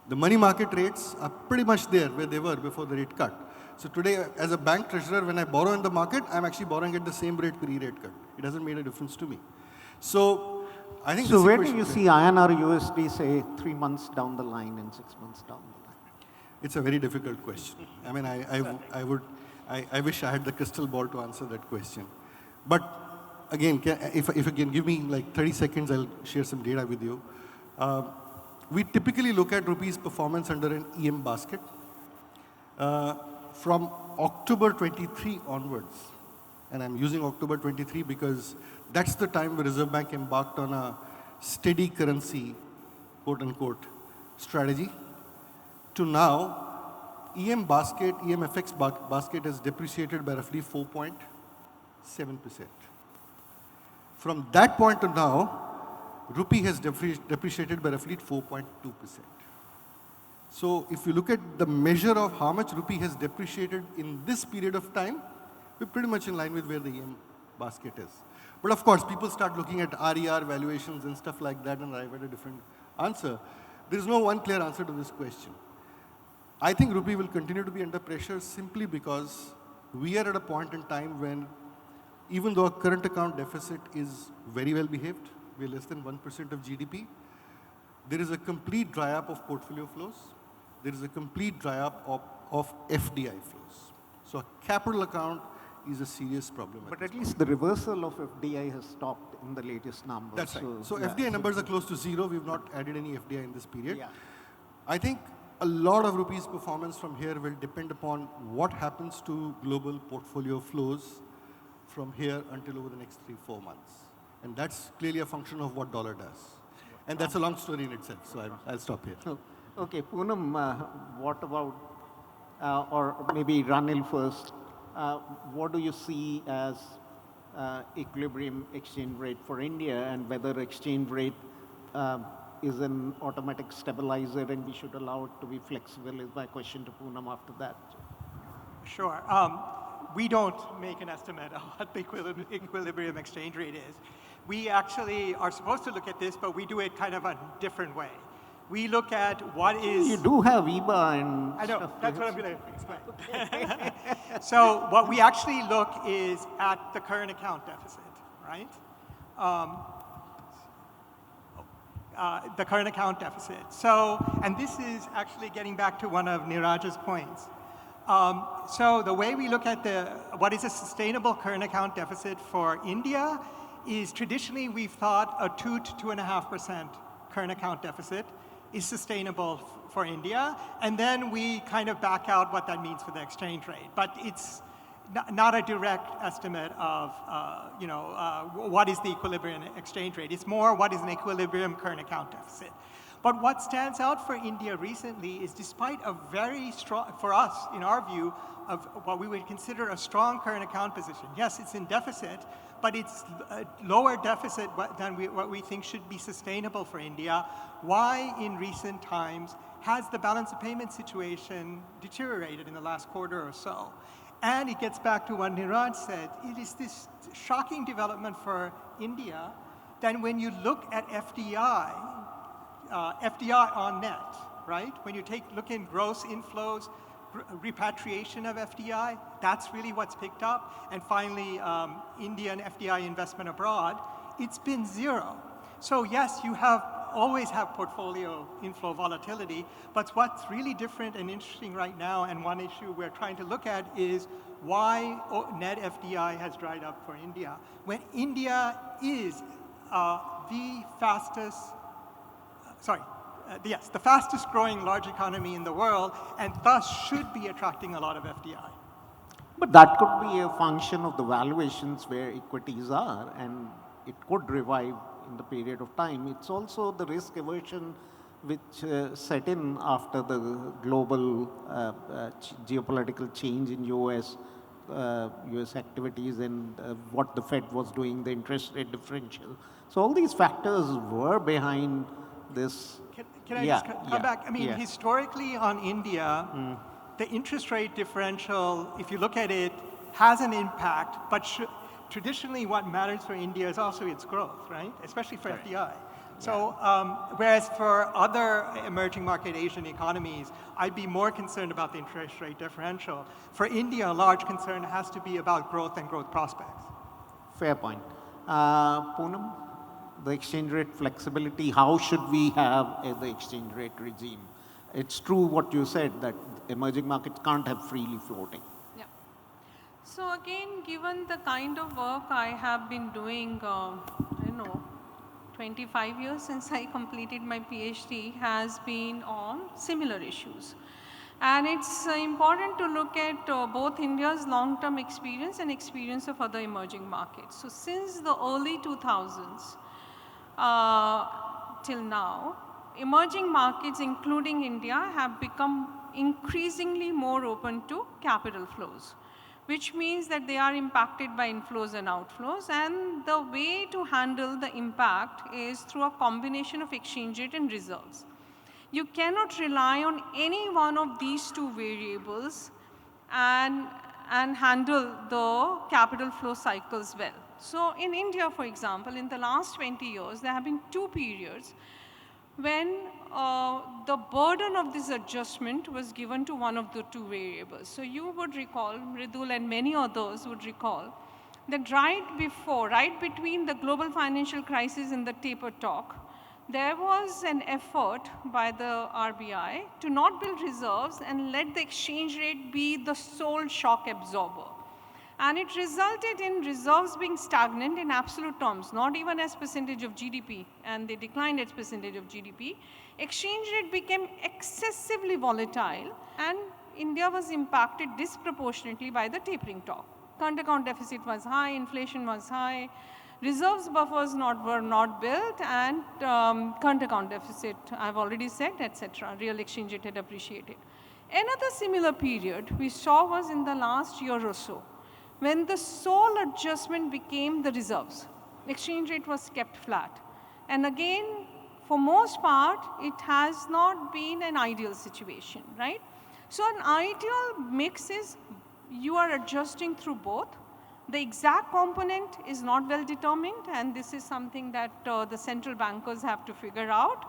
The money market rates are pretty much there where they were before the rate cut. So today, as a bank treasurer, when I borrow in the market, I'm actually borrowing at the same rate pre-rate cut. It hasn't made a difference to me. So I think. So where do you see INR USD, say, 3 months down the line and 6 months down the line? It's a very difficult question. I mean, I wish I had the crystal ball to answer that question. But again, if you can give me like 30 seconds, I'll share some data with you. We typically look at rupee's performance under an EM basket. From October 23 onwards, and I'm using October 23 because that's the time the Reserve Bank embarked on a steady currency, quote unquote, strategy. To now, EM FX basket has depreciated by roughly 4.7%. From that point to now, rupee has depreciated by roughly 4.2%. So if you look at the measure of how much rupee has depreciated in this period of time, we're pretty much in line with where the EM basket is. But of course, people start looking at RER valuations and stuff like that and arrive at a different answer. There's no one clear answer to this question. I think rupee will continue to be under pressure simply because we are at a point in time when, even though our current account deficit is very well behaved, we're less than 1% of GDP, there is a complete dry up of portfolio flows. There is a complete dry up of FDI flows. So a capital account is a serious problem. But at least the reversal of FDI has stopped in the latest numbers. That's right. So FDI numbers are close to zero. We've not added any FDI in this period. Yeah. I think a lot of rupee's performance from here will depend upon what happens to global portfolio flows from here until over the next 3-4 months. And that's clearly a function of what dollar does. And that's a long story in itself, so I'll stop here. Okay, Poonam, what about, or maybe Ranil first, what do you see as equilibrium exchange rate for India, and whether exchange rate is an automatic stabilizer and we should allow it to be flexible is my question to Poonam after that. Sure. We don't make an estimate of what the equilibrium exchange rate is. We actually are supposed to look at this, but we do it kind of a different way. We look at what is... You do have IBA and... I know, that's what I'm going to explain. So what we actually look is at the current account deficit, right? The current account deficit. So, and this is actually getting back to one of Neeraj's points. So the way we look at what is a sustainable current account deficit for India is traditionally we've thought a 2 to 2.5% current account deficit is sustainable for India, and then we kind of back out what that means for the exchange rate. But it's not a direct estimate of what is the equilibrium exchange rate. It's more what is an equilibrium current account deficit. But what stands out for India recently is despite a very strong, for us, in our view, of what we would consider a strong current account position. Yes, it's in deficit, but it's a lower deficit than what we think should be sustainable for India. Why, in recent times, has the balance of payment situation deteriorated in the last quarter or so? And it gets back to what Neeraj said. It is this shocking development for India that when you look at FDI on net, right? When you look in gross inflows, repatriation of FDI, that's really what's picked up. And finally, Indian FDI investment abroad, it's been zero. So yes, you always have portfolio inflow volatility, but what's really different and interesting right now, and one issue we're trying to look at is why net FDI has dried up for India. When India is the fastest growing large economy in the world, and thus should be attracting a lot of FDI. But that could be a function of the valuations where equities are, and it could revive in the period of time. It's also the risk aversion which set in after the global geopolitical change in US activities and what the Fed was doing, the interest rate differential. So all these factors were behind this. Can I just come back? I mean, historically on India, the interest rate differential, if you look at it, has an impact, but traditionally what matters for India is also its growth, right? Especially for FDI. So whereas for other emerging market Asian economies, I'd be more concerned about the interest rate differential. For India, a large concern has to be about growth and growth prospects. Fair point. Poonam, the exchange rate flexibility, how should we have the exchange rate regime? It's true what you said, that emerging markets can't have freely floating. Yeah. So again, given the kind of work I have been doing, I don't know, 25 years since I completed my PhD has been on similar issues. And it's important to look at both India's long-term experience and experience of other emerging markets. So since the early 2000s till now, emerging markets, including India, have become increasingly more open to capital flows, which means that they are impacted by inflows and outflows. And the way to handle the impact is through a combination of exchange rate and reserves. You cannot rely on any one of these two variables and handle the capital flow cycles well. So in India, for example, in the last 20 years, there have been two periods when the burden of this adjustment was given to one of the two variables. So you would recall, Mridul and many others would recall, that right between the global financial crisis and the taper talk, there was an effort by the RBI to not build reserves and let the exchange rate be the sole shock absorber. And it resulted in reserves being stagnant in absolute terms, not even as percentage of GDP, and they declined as percentage of GDP. Exchange rate became excessively volatile, and India was impacted disproportionately by the tapering talk. Current account deficit was high, inflation was high, reserves buffers were not built, and current account deficit, I've already said, etc. Real exchange rate had appreciated. Another similar period we saw was in the last year or so, when the sole adjustment became the reserves. Exchange rate was kept flat. And again, for most part, it has not been an ideal situation, right? So an ideal mix is you are adjusting through both. The exact component is not well determined, and this is something that the central bankers have to figure out.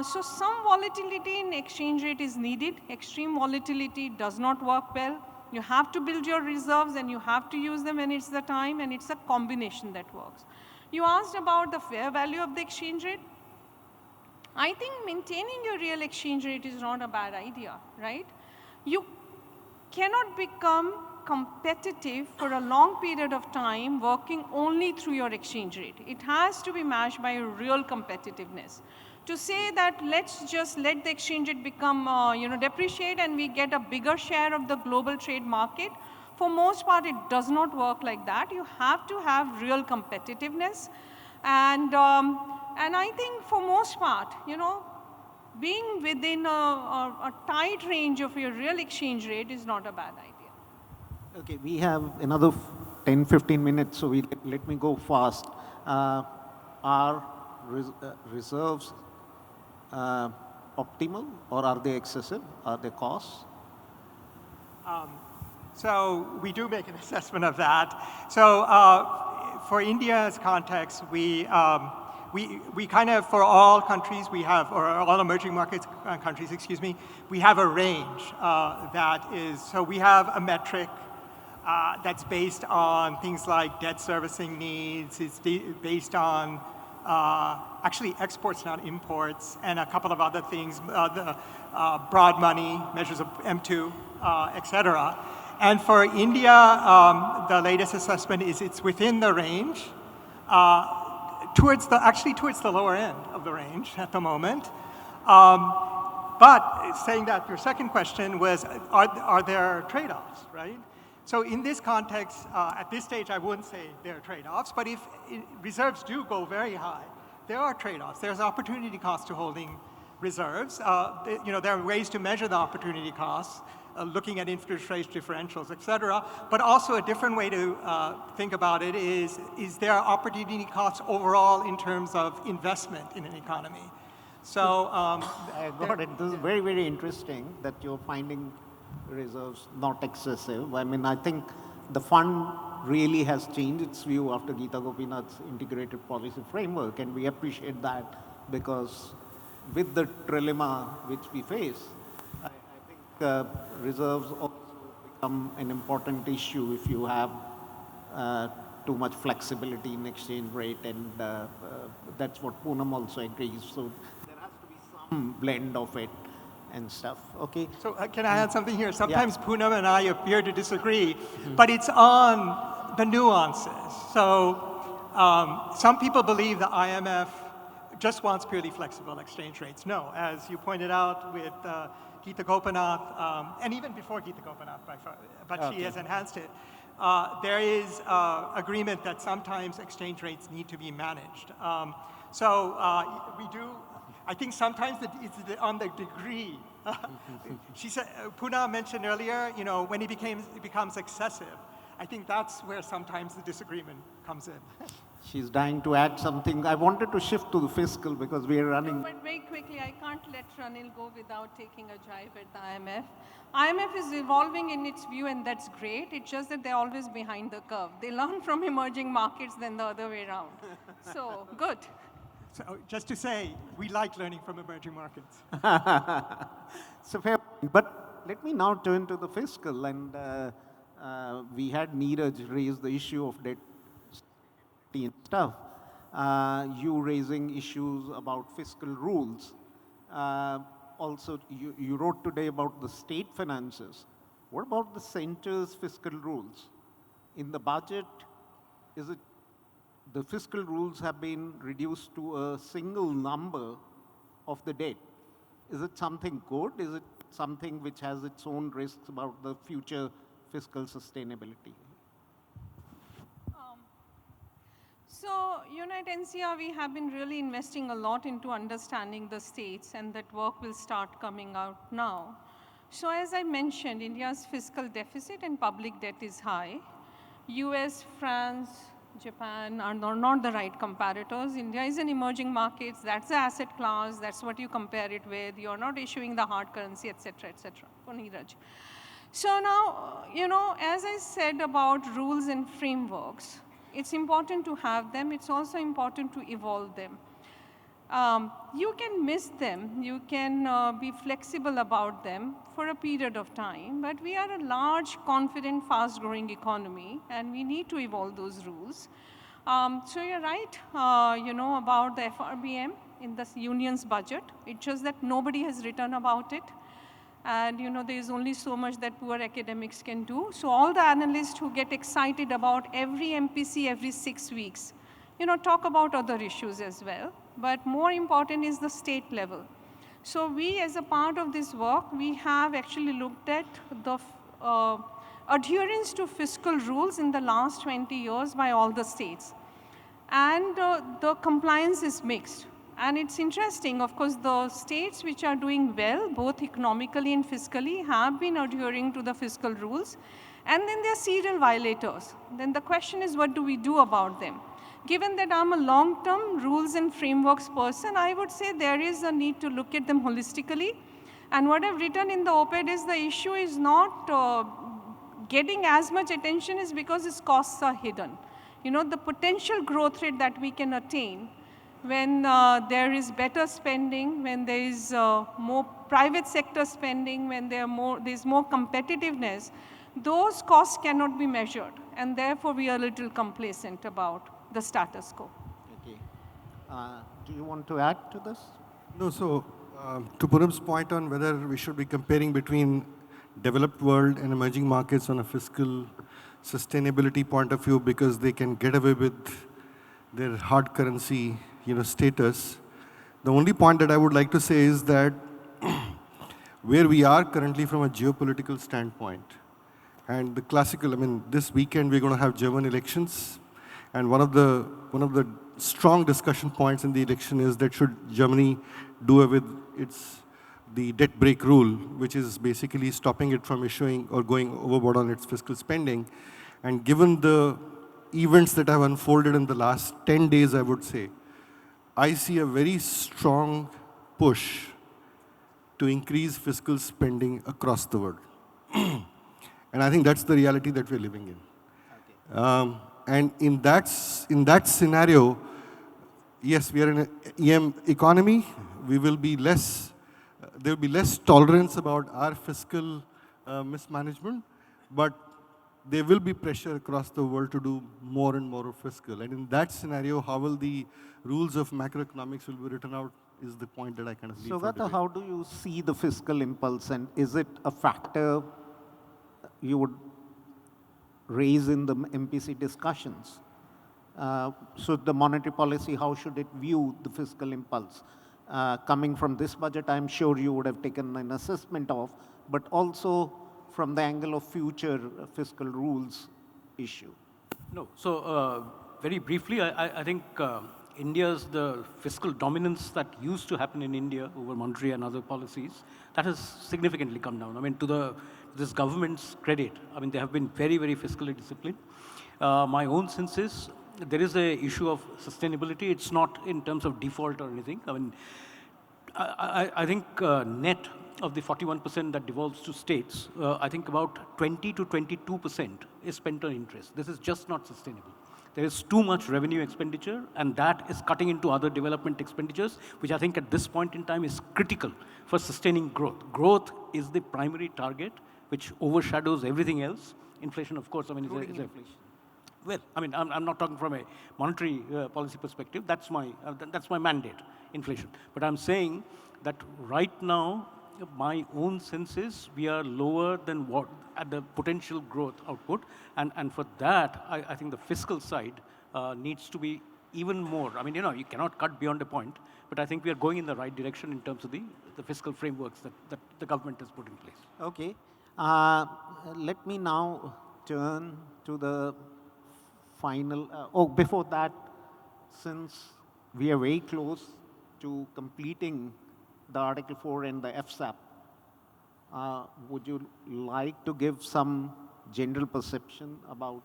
So some volatility in exchange rate is needed. Extreme volatility does not work well. You have to build your reserves and you have to use them when it's the time, and it's a combination that works. You asked about the fair value of the exchange rate. I think maintaining your real exchange rate is not a bad idea, right? You cannot become competitive for a long period of time working only through your exchange rate. It has to be matched by real competitiveness. To say that let's just let the exchange rate become, depreciate and we get a bigger share of the global trade market, for most part it does not work like that. You have to have real competitiveness. And I think for most part, being within a tight range of your real exchange rate is not a bad idea. Okay, we have another 10, 15 minutes, so let me go fast. Are reserves optimal, or are they excessive? Are they costs? So we do make an assessment of that. So for India's context, we kind of, for all countries, we have, or all emerging markets countries, excuse me, we have a range that is, so we have a metric that's based on things like debt servicing needs. It's based on actually exports, not imports, and a couple of other things, the broad money, measures of M2, et cetera. And for India, the latest assessment is it's within the range, towards the lower end of the range at the moment. But saying that, your second question was, are there trade-offs, right? So in this context, at this stage, I wouldn't say there are trade-offs, but if reserves do go very high, there are trade-offs. There's opportunity cost to holding reserves. There are ways to measure the opportunity costs, looking at interest rate differentials, et cetera. But also a different way to think about it is there opportunity costs overall in terms of investment in an economy? So I got it. This is very, very interesting that you're finding reserves not excessive. I mean, I think the fund really has changed its view after Geeta Gopinath's integrated policy framework, and we appreciate that because with the trilemma which we face, I think reserves also become an important issue if you have too much flexibility in exchange rate, and that's what Poonam also agrees. So there has to be some blend of it and stuff. Okay. So can I add something here? Sometimes Poonam and I appear to disagree, but it's on the nuances. So some people believe the IMF just wants purely flexible exchange rates. No, as you pointed out with Geeta Gopinath, and even before Geeta Gopinath, but she has enhanced it. There is agreement that sometimes exchange rates need to be managed. We do. I think sometimes it's on the degree. She said, Poonam mentioned earlier, when it becomes excessive. I think that's where sometimes the disagreement comes in. She's dying to add something. I wanted to shift to the fiscal because we are running. But very quickly, I can't let Ranil go without taking a jibe at the IMF. IMF is evolving in its view, and that's great. It's just that they're always behind the curve. They learn from emerging markets than the other way around. So, good. So just to say, we like learning from emerging markets. So fair point. But let me now turn to the fiscal. And we had Neeraj raise the issue of debt and stuff. You raising issues about fiscal rules. Also, you wrote today about the state finances. What about the center's fiscal rules? In the budget, is it the fiscal rules have been reduced to a single number of the debt? Is it something good? Is it something which has its own risks about the future fiscal sustainability? So, at NCER, we have been really investing a lot into understanding the states, and that work will start coming out now. So, as I mentioned, India's fiscal deficit and public debt is high. US, France, Japan are not the right comparators. India is an emerging market. That's the asset class. That's what you compare it with. You're not issuing the hard currency, et cetera, for Neeraj. So now, as I said about rules and frameworks, it's important to have them. It's also important to evolve them. You can miss them. You can be flexible about them for a period of time. But we are a large, confident, fast-growing economy, and we need to evolve those rules. So you're right, about the FRBM in the union's budget. It's just that nobody has written about it. And there is only so much that poor academics can do. So all the analysts who get excited about every MPC every 6 weeks, talk about other issues as well. But more important is the state level. So we, as a part of this work, we have actually looked at the adherence to fiscal rules in the last 20 years by all the states. And the compliance is mixed. And it's interesting, of course, the states which are doing well, both economically and fiscally, have been adhering to the fiscal rules. And then they're serial violators. Then the question is, what do we do about them? Given that I'm a long-term rules and frameworks person, I would say there is a need to look at them holistically. And what I've written in the op-ed is the issue is not getting as much attention is because its costs are hidden. The potential growth rate that we can attain when there is better spending, when there is more private sector spending, when there's more competitiveness, those costs cannot be measured. And therefore, we are a little complacent about the status quo. Okay. Do you want to add to this? No, so to Poonam's point on whether we should be comparing between developed world and emerging markets on a fiscal sustainability point of view because they can get away with their hard currency status. The only point that I would like to say is that where we are currently from a geopolitical standpoint, and the classical, this weekend we're going to have German elections, and one of the strong discussion points in the election is that should Germany do away with the debt break rule, which is basically stopping it from issuing or going overboard on its fiscal spending. And given the events that have unfolded in the last 10 days, I would say, I see a very strong push to increase fiscal spending across the world. And I think that's the reality that we're living in. And in that scenario, yes, we are in an EM economy. We will be less, there will be less tolerance about our fiscal mismanagement, but there will be pressure across the world to do more and more of fiscal. And in that scenario, how will the rules of macroeconomics will be written out is the point that I kind of leave for Saugata, debate. how do you see the fiscal impulse, and is it a factor you would raise in the MPC discussions? So the monetary policy, how should it view the fiscal impulse? Coming from this budget, I'm sure you would have taken an assessment of, but also from the angle of future fiscal rules issue. No. So very briefly, I think India's the fiscal dominance that used to happen in India over monetary and other policies, that has significantly come down. I mean, to this government's credit, I mean, they have been very, very fiscally disciplined. My own sense is there is a issue of sustainability. It's not in terms of default or anything. I mean, I think net of the 41% that devolves to states, I think about 20 to 22% is spent on interest. This is just not sustainable. There is too much revenue expenditure, and that is cutting into other development expenditures, which I think at this point in time is critical for sustaining growth. Growth is the primary target, which overshadows everything else. Inflation, of course, I mean, is inflation. Well, I mean, I'm not talking from a monetary policy perspective. That's my mandate, inflation. But I'm saying that right now, my own sense is we are lower than what at the potential growth output, and for that, I think the fiscal side needs to be even more. I mean, you cannot cut beyond a point, but I think we are going in the right direction in terms of the fiscal frameworks that the government has put in place. Okay. Let me now turn to the final. Before that, since we are very close to completing the Article 4 and the FSAP, would you like to give some general perception about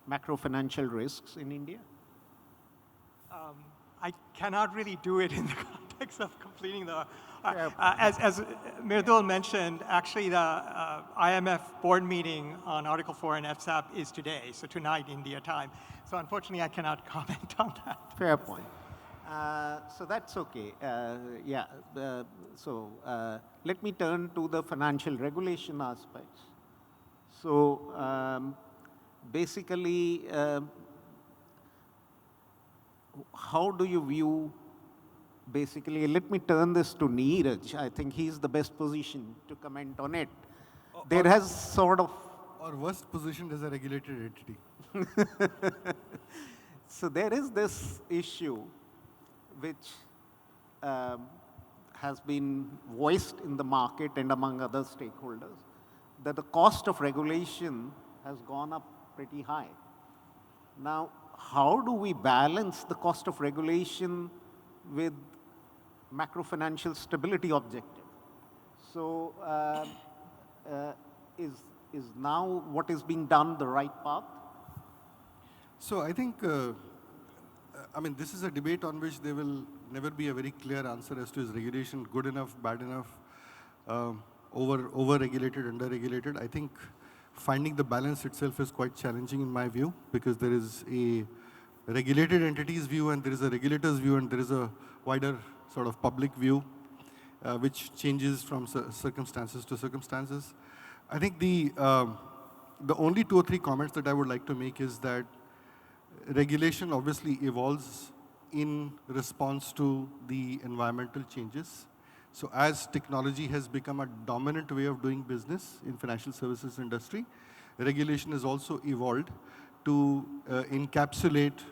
macro-financial risks in India? I cannot really do it in the context of completing the, as Mridul mentioned, actually the IMF board meeting on Article 4 and FSAP is today, so tonight India time. So unfortunately, I cannot comment on that. Fair point. So that's okay. Let me turn to the financial regulation aspects. So basically, how do you view, basically, let me turn this to Neeraj. I think he's the best position to comment on it. There has sort of... Or worst positioned as a regulated entity. So there is this issue which has been voiced in the market and among other stakeholders, that the cost of regulation has gone up pretty high. Now, how do we balance the cost of regulation with macro-financial stability objective? So is now what is being done the right path? So I think, I mean, this is a debate on which there will never be a very clear answer as to is regulation good enough, bad enough, over-regulated, under-regulated. I think finding the balance itself is quite challenging in my view, because there is a regulated entity's view and there is a regulator's view and there is a wider sort of public view, which changes from circumstances to circumstances. I think the only 2 or 3 comments that I would like to make is that regulation obviously evolves in response to the environmental changes. So as technology has become a dominant way of doing business in financial services industry, regulation has also evolved to encapsulate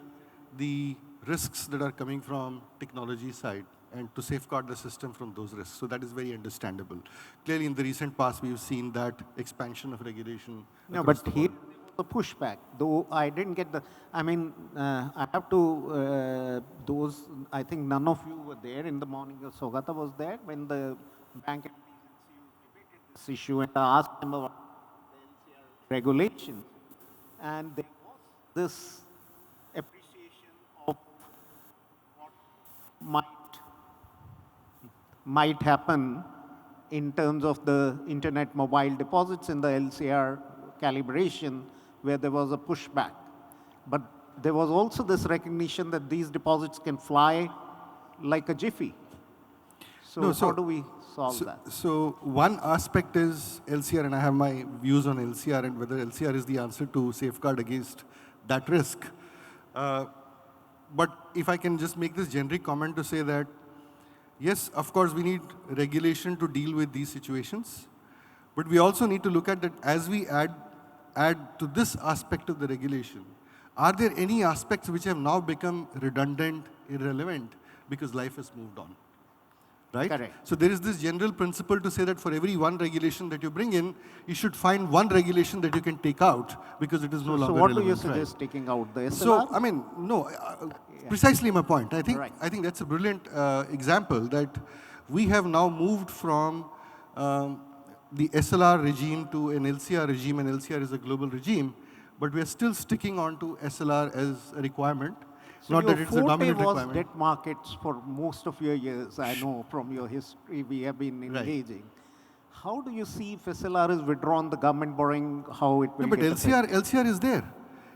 the risks that are coming from technology side and to safeguard the system from those risks. So that is very understandable. Clearly in the recent past, we've seen that expansion of regulation. No, but here the pushback, though I didn't get the, I mean, I have to, I think none of you were there in the morning. Saugata was there when the bank debated this issue, and I asked him about the NCAER regulation. And there was this appreciation of what might happen in terms of the internet mobile deposits in the LCR calibration, where there was a pushback. But there was also this recognition that these deposits can fly like a jiffy. So No, how do we solve that? So one aspect is LCR, and I have my views on LCR and whether LCR is the answer to safeguard against that risk. But if I can just make this generic comment to say that, yes, of course, we need regulation to deal with these situations. But we also need to look at that as we add to this aspect of the regulation, are there any aspects which have now become redundant, irrelevant, because life has moved on? Right? Correct. So there is this general principle to say that for every one regulation that you bring in, you should find one regulation that you can take out because it is no longer relevant. So what do you suggest taking out? The SLR? So, I mean, no, precisely my point. I think, Right. I think that's a brilliant example that we have now moved from the SLR regime to an LCR regime, and LCR is a global regime, but we are still sticking on to SLR as a requirement. So Not that it's a dominant was requirement. debt markets for most of your years. I know from your history we have been engaging. How do you see if SLR is withdrawn, the government borrowing, how it will No, but get affected? LCR is there.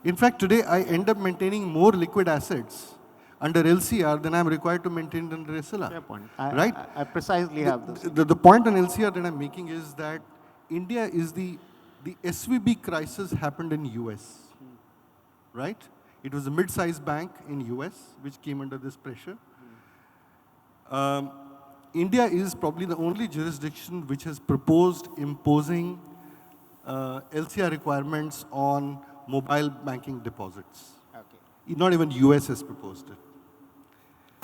In fact, today I end up maintaining more liquid assets under LCR than I'm required to maintain under SLR. Fair point. Right? I precisely have this. The point on LCR that I'm making is that India is the SVB crisis happened in US, right? It was a mid-sized bank in US which came under this pressure. India is probably the only jurisdiction which has proposed imposing LCR requirements on mobile banking deposits. Okay. Not even US has proposed it.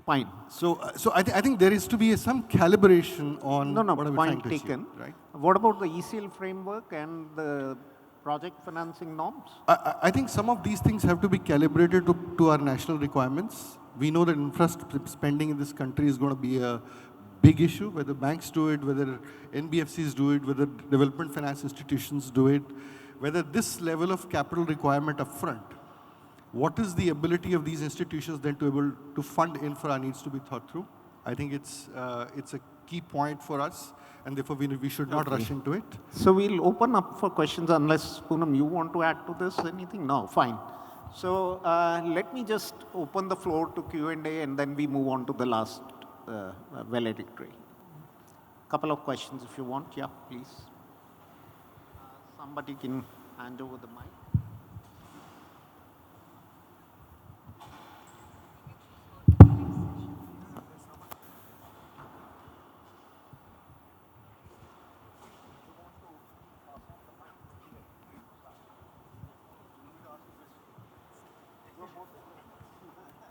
Fine. So I think there is to be some calibration on No, what are we point trying to taken. achieve, right? What about the ECL framework and the project financing norms? I think some of these things have to be calibrated to our national requirements. We know that infrastructure spending in this country is going to be a big issue, whether banks do it, whether NBFCs do it, whether development finance institutions do it, whether this level of capital requirement upfront, what is the ability of these institutions then to be able to fund infra needs to be thought through. I think it's a key point for us, and therefore we should not rush into it. So we'll open up for questions unless, Poonam, you want to add to this anything? No, fine. So let me just open the floor to Q&A and then we move on to the last valedictory. Couple of questions if you want. Yeah, please. Somebody can hand over the mic.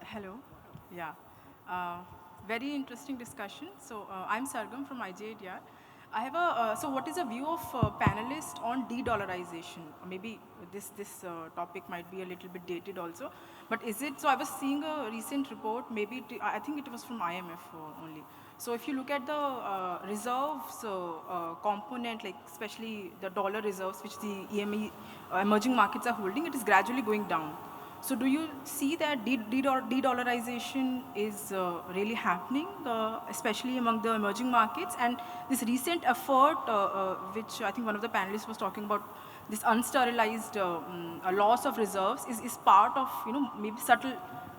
Hello. Yeah. Very interesting discussion. So I'm Sargam from IIMK. I have a, so what is the view of panelists on de-dollarization? Maybe this topic might be a little bit dated also, but is it, so I was seeing a recent report, maybe, I think it was from IMF only. So if you look at the reserves component, like especially the dollar reserves, which the emerging markets are holding, it is gradually going down. So do you see that de-dollarization is really happening, especially among the emerging markets? And this recent effort, which I think one of the panelists was talking about, this unsterilized loss of reserves is part of, maybe subtle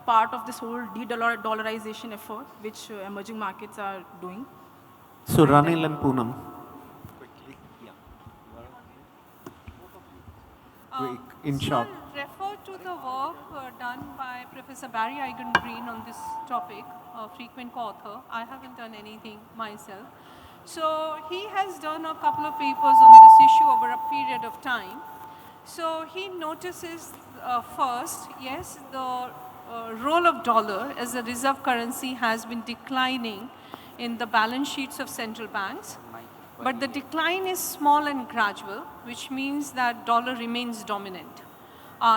part of this whole de-dollarization effort, which emerging markets are doing. So Ranil and Poonam. Quick, in short. I'll refer to the work done by Professor Barry Egan-Green on this topic, a frequent co-author. I haven't done anything myself. So he has done a couple of papers on this issue over a period of time. So he notices first, yes, the role of dollar as a reserve currency has been declining in the balance sheets of central banks. But the decline is small and gradual, which means that dollar remains dominant.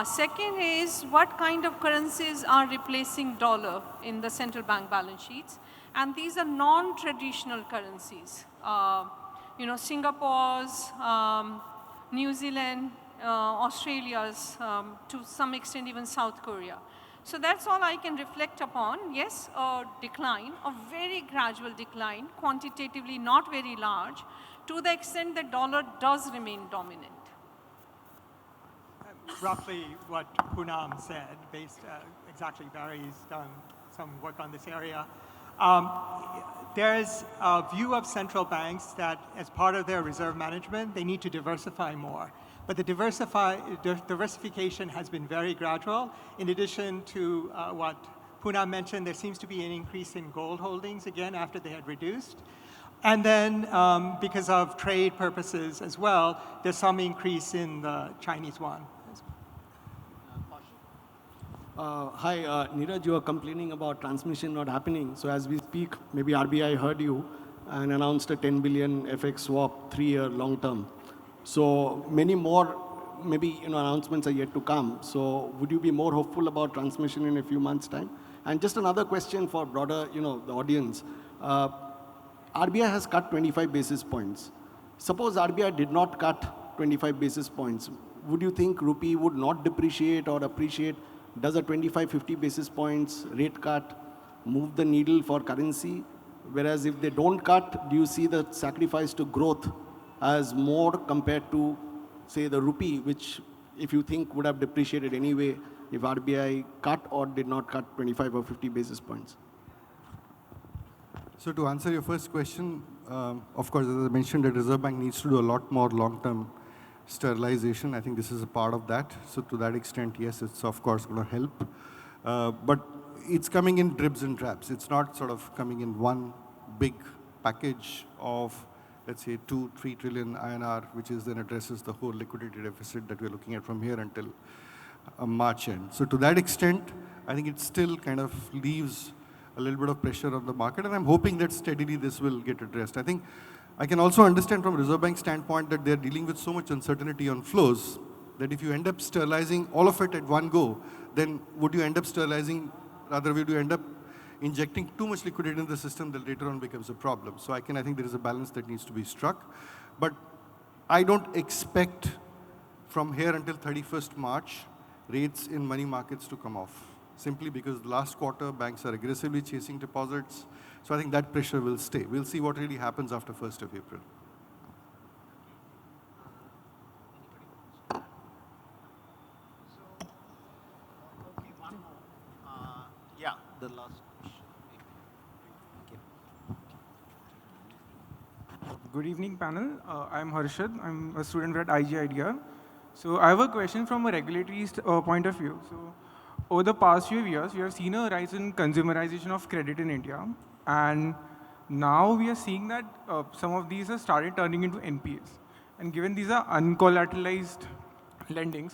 Second is what kind of currencies are replacing dollar in the central bank balance sheets. And these are non-traditional currencies. Singapore's, New Zealand, Australia's, to some extent even South Korea. So that's all I can reflect upon. Yes, a decline, a very gradual decline, quantitatively not very large, to the extent that dollar does remain dominant. roughly what Poonam said, based exactly, Barry's done some work on this area. There's a view of central banks that as part of their reserve management, they need to diversify more. But the diversification has been very gradual. In addition to what Poonam mentioned, there seems to be an increase in gold holdings again after they had reduced. And then because of trade purposes as well, there's some increase in the Chinese yuan. Hi, Neeraj, you are complaining about transmission not happening. So as we speak, maybe RBI heard you and announced a 10 billion FX swap, 3-year long term. So many more, maybe announcements are yet to come. So would you be more hopeful about transmission in a few months' time? And just another question for broader, the audience. RBI has cut 25 basis points. Suppose RBI did not cut 25 basis points. Would you think rupee would not depreciate or appreciate? Does a 25, 50 basis points rate cut move the needle for currency? Whereas if they don't cut, do you see the sacrifice to growth as more compared to, say, the rupee, which if you think would have depreciated anyway if RBI cut or did not cut 25 or 50 basis points? So to answer your first question, of course, as I mentioned, the Reserve Bank needs to do a lot more long-term sterilization. I think this is a part of that. So to that extent, yes, it's of course going to help. But it's coming in dribs and drabs. It's not sort of coming in one big package of, let's say, 2-3 trillion INR, which is then addresses the whole liquidity deficit that we're looking at from here until March end. So to that extent, I think it still kind of leaves a little bit of pressure on the market, and I'm hoping that steadily this will get addressed. I think I can also understand from Reserve Bank standpoint that they're dealing with so much uncertainty on flows that if you end up sterilizing all of it at one go, then would you end up sterilizing, rather would you end up injecting too much liquidity in the system that later on becomes a problem. So I think there is a balance that needs to be struck. But I don't expect from here until 31st March, rates in money markets to come off, simply because the last quarter banks are aggressively chasing deposits. So I think that pressure will stay. We'll see what really happens after 1st of April. Yeah, the last question. Good evening, panel. I'm Harshad. I'm a student at IIMK. So I have a question from a regulatory point of view. So over the past few years, we have seen a rise in consumerization of credit in India. And now we are seeing that some of these have started turning into NPAs. And given these are uncollateralized lendings,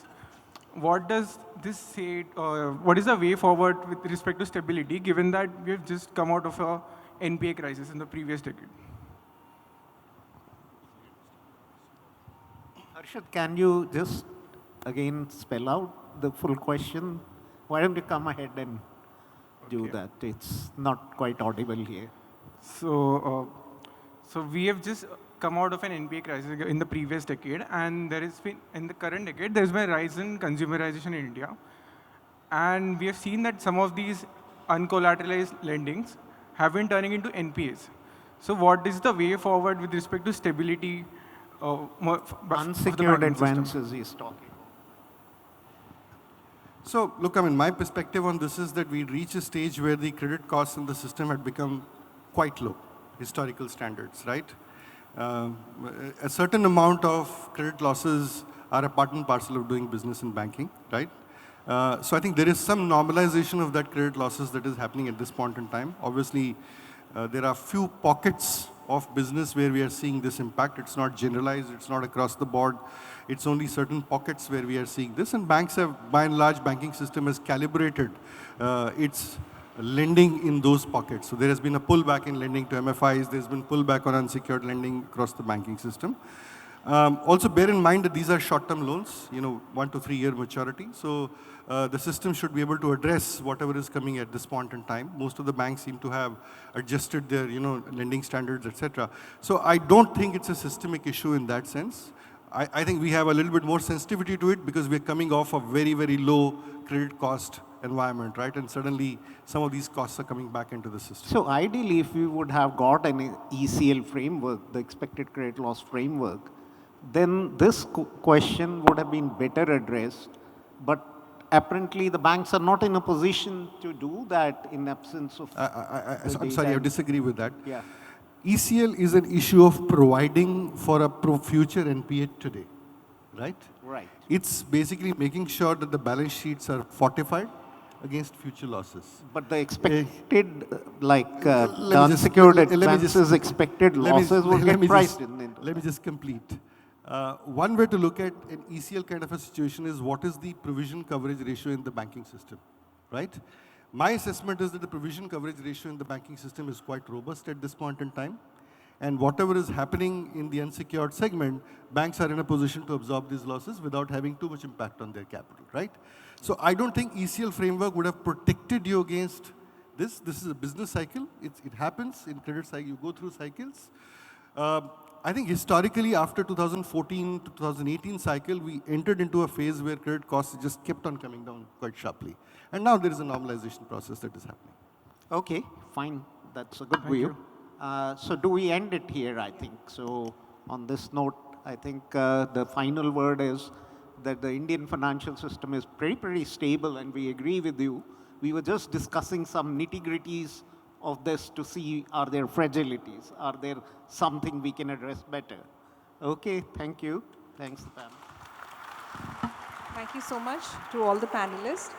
what does this say, what is the way forward with respect to stability, given that we have just come out of a NPA crisis in the previous decade? Harshad, can you just again spell out the full question? Why don't you come ahead and do that? It's not quite audible here. So we have just come out of an NPA crisis in the previous decade, and there has been, in the current decade, there's been a rise in consumerization in India. And we have seen that some of these uncollateralized lendings have been turning into NPAs. So what is the way forward with respect to stability? Unsecured advances he's talking. So look, I mean, my perspective on this is that we reach a stage where the credit costs in the system had become quite low, historical standards, right? A certain amount of credit losses are a part and parcel of doing business in banking, right? So I think there is some normalization of that credit losses that is happening at this point in time. Obviously, there are few pockets of business where we are seeing this impact. It's not generalized, it's not across the board. It's only certain pockets where we are seeing this, and banks have, by and large, banking system has calibrated its lending in those pockets. So there has been a pullback in lending to MFIs, there's been pullback on unsecured lending across the banking system. Also bear in mind that these are short-term loans, 1 to 3 year maturity. So the system should be able to address whatever is coming at this point in time. Most of the banks seem to have adjusted their, lending standards, etc. So I don't think it's a systemic issue in that sense. I think we have a little bit more sensitivity to it because we're coming off a very, very low credit cost environment, right? And suddenly some of these costs are coming back into the system. So ideally, if we would have got an ECL framework, the expected credit loss framework, then this question would have been better addressed. But apparently the banks are not in a position to do that in absence of. I'm sorry, I disagree with that. Yeah. ECL is an issue of providing for a future NPA today, right? Right. It's basically making sure that the balance sheets are fortified against future losses. But the expected, the unsecured advances, expected losses will get priced in. Let me just complete. One way to look at an ECL kind of a situation is what is the provision coverage ratio in the banking system, right? My assessment is that the provision coverage ratio in the banking system is quite robust at this point in time. And whatever is happening in the unsecured segment, banks are in a position to absorb these losses without having too much impact on their capital, right? So I don't think ECL framework would have protected you against this. This is a business cycle. It happens in credit cycle. You go through cycles. I think historically, after 2014 to 2018 cycle, we entered into a phase where credit costs just kept on coming down quite sharply. And now there is a normalization process that is happening. Okay, fine. That's a good view. So do we end it here, I think? So on this note, I think the final word is that the Indian financial system is pretty stable, and we agree with you. We were just discussing some nitty-gritties of this to see, are there fragilities? Are there something we can address better? Okay, thank you. Thanks, panel. Thank you so much to all the panelists.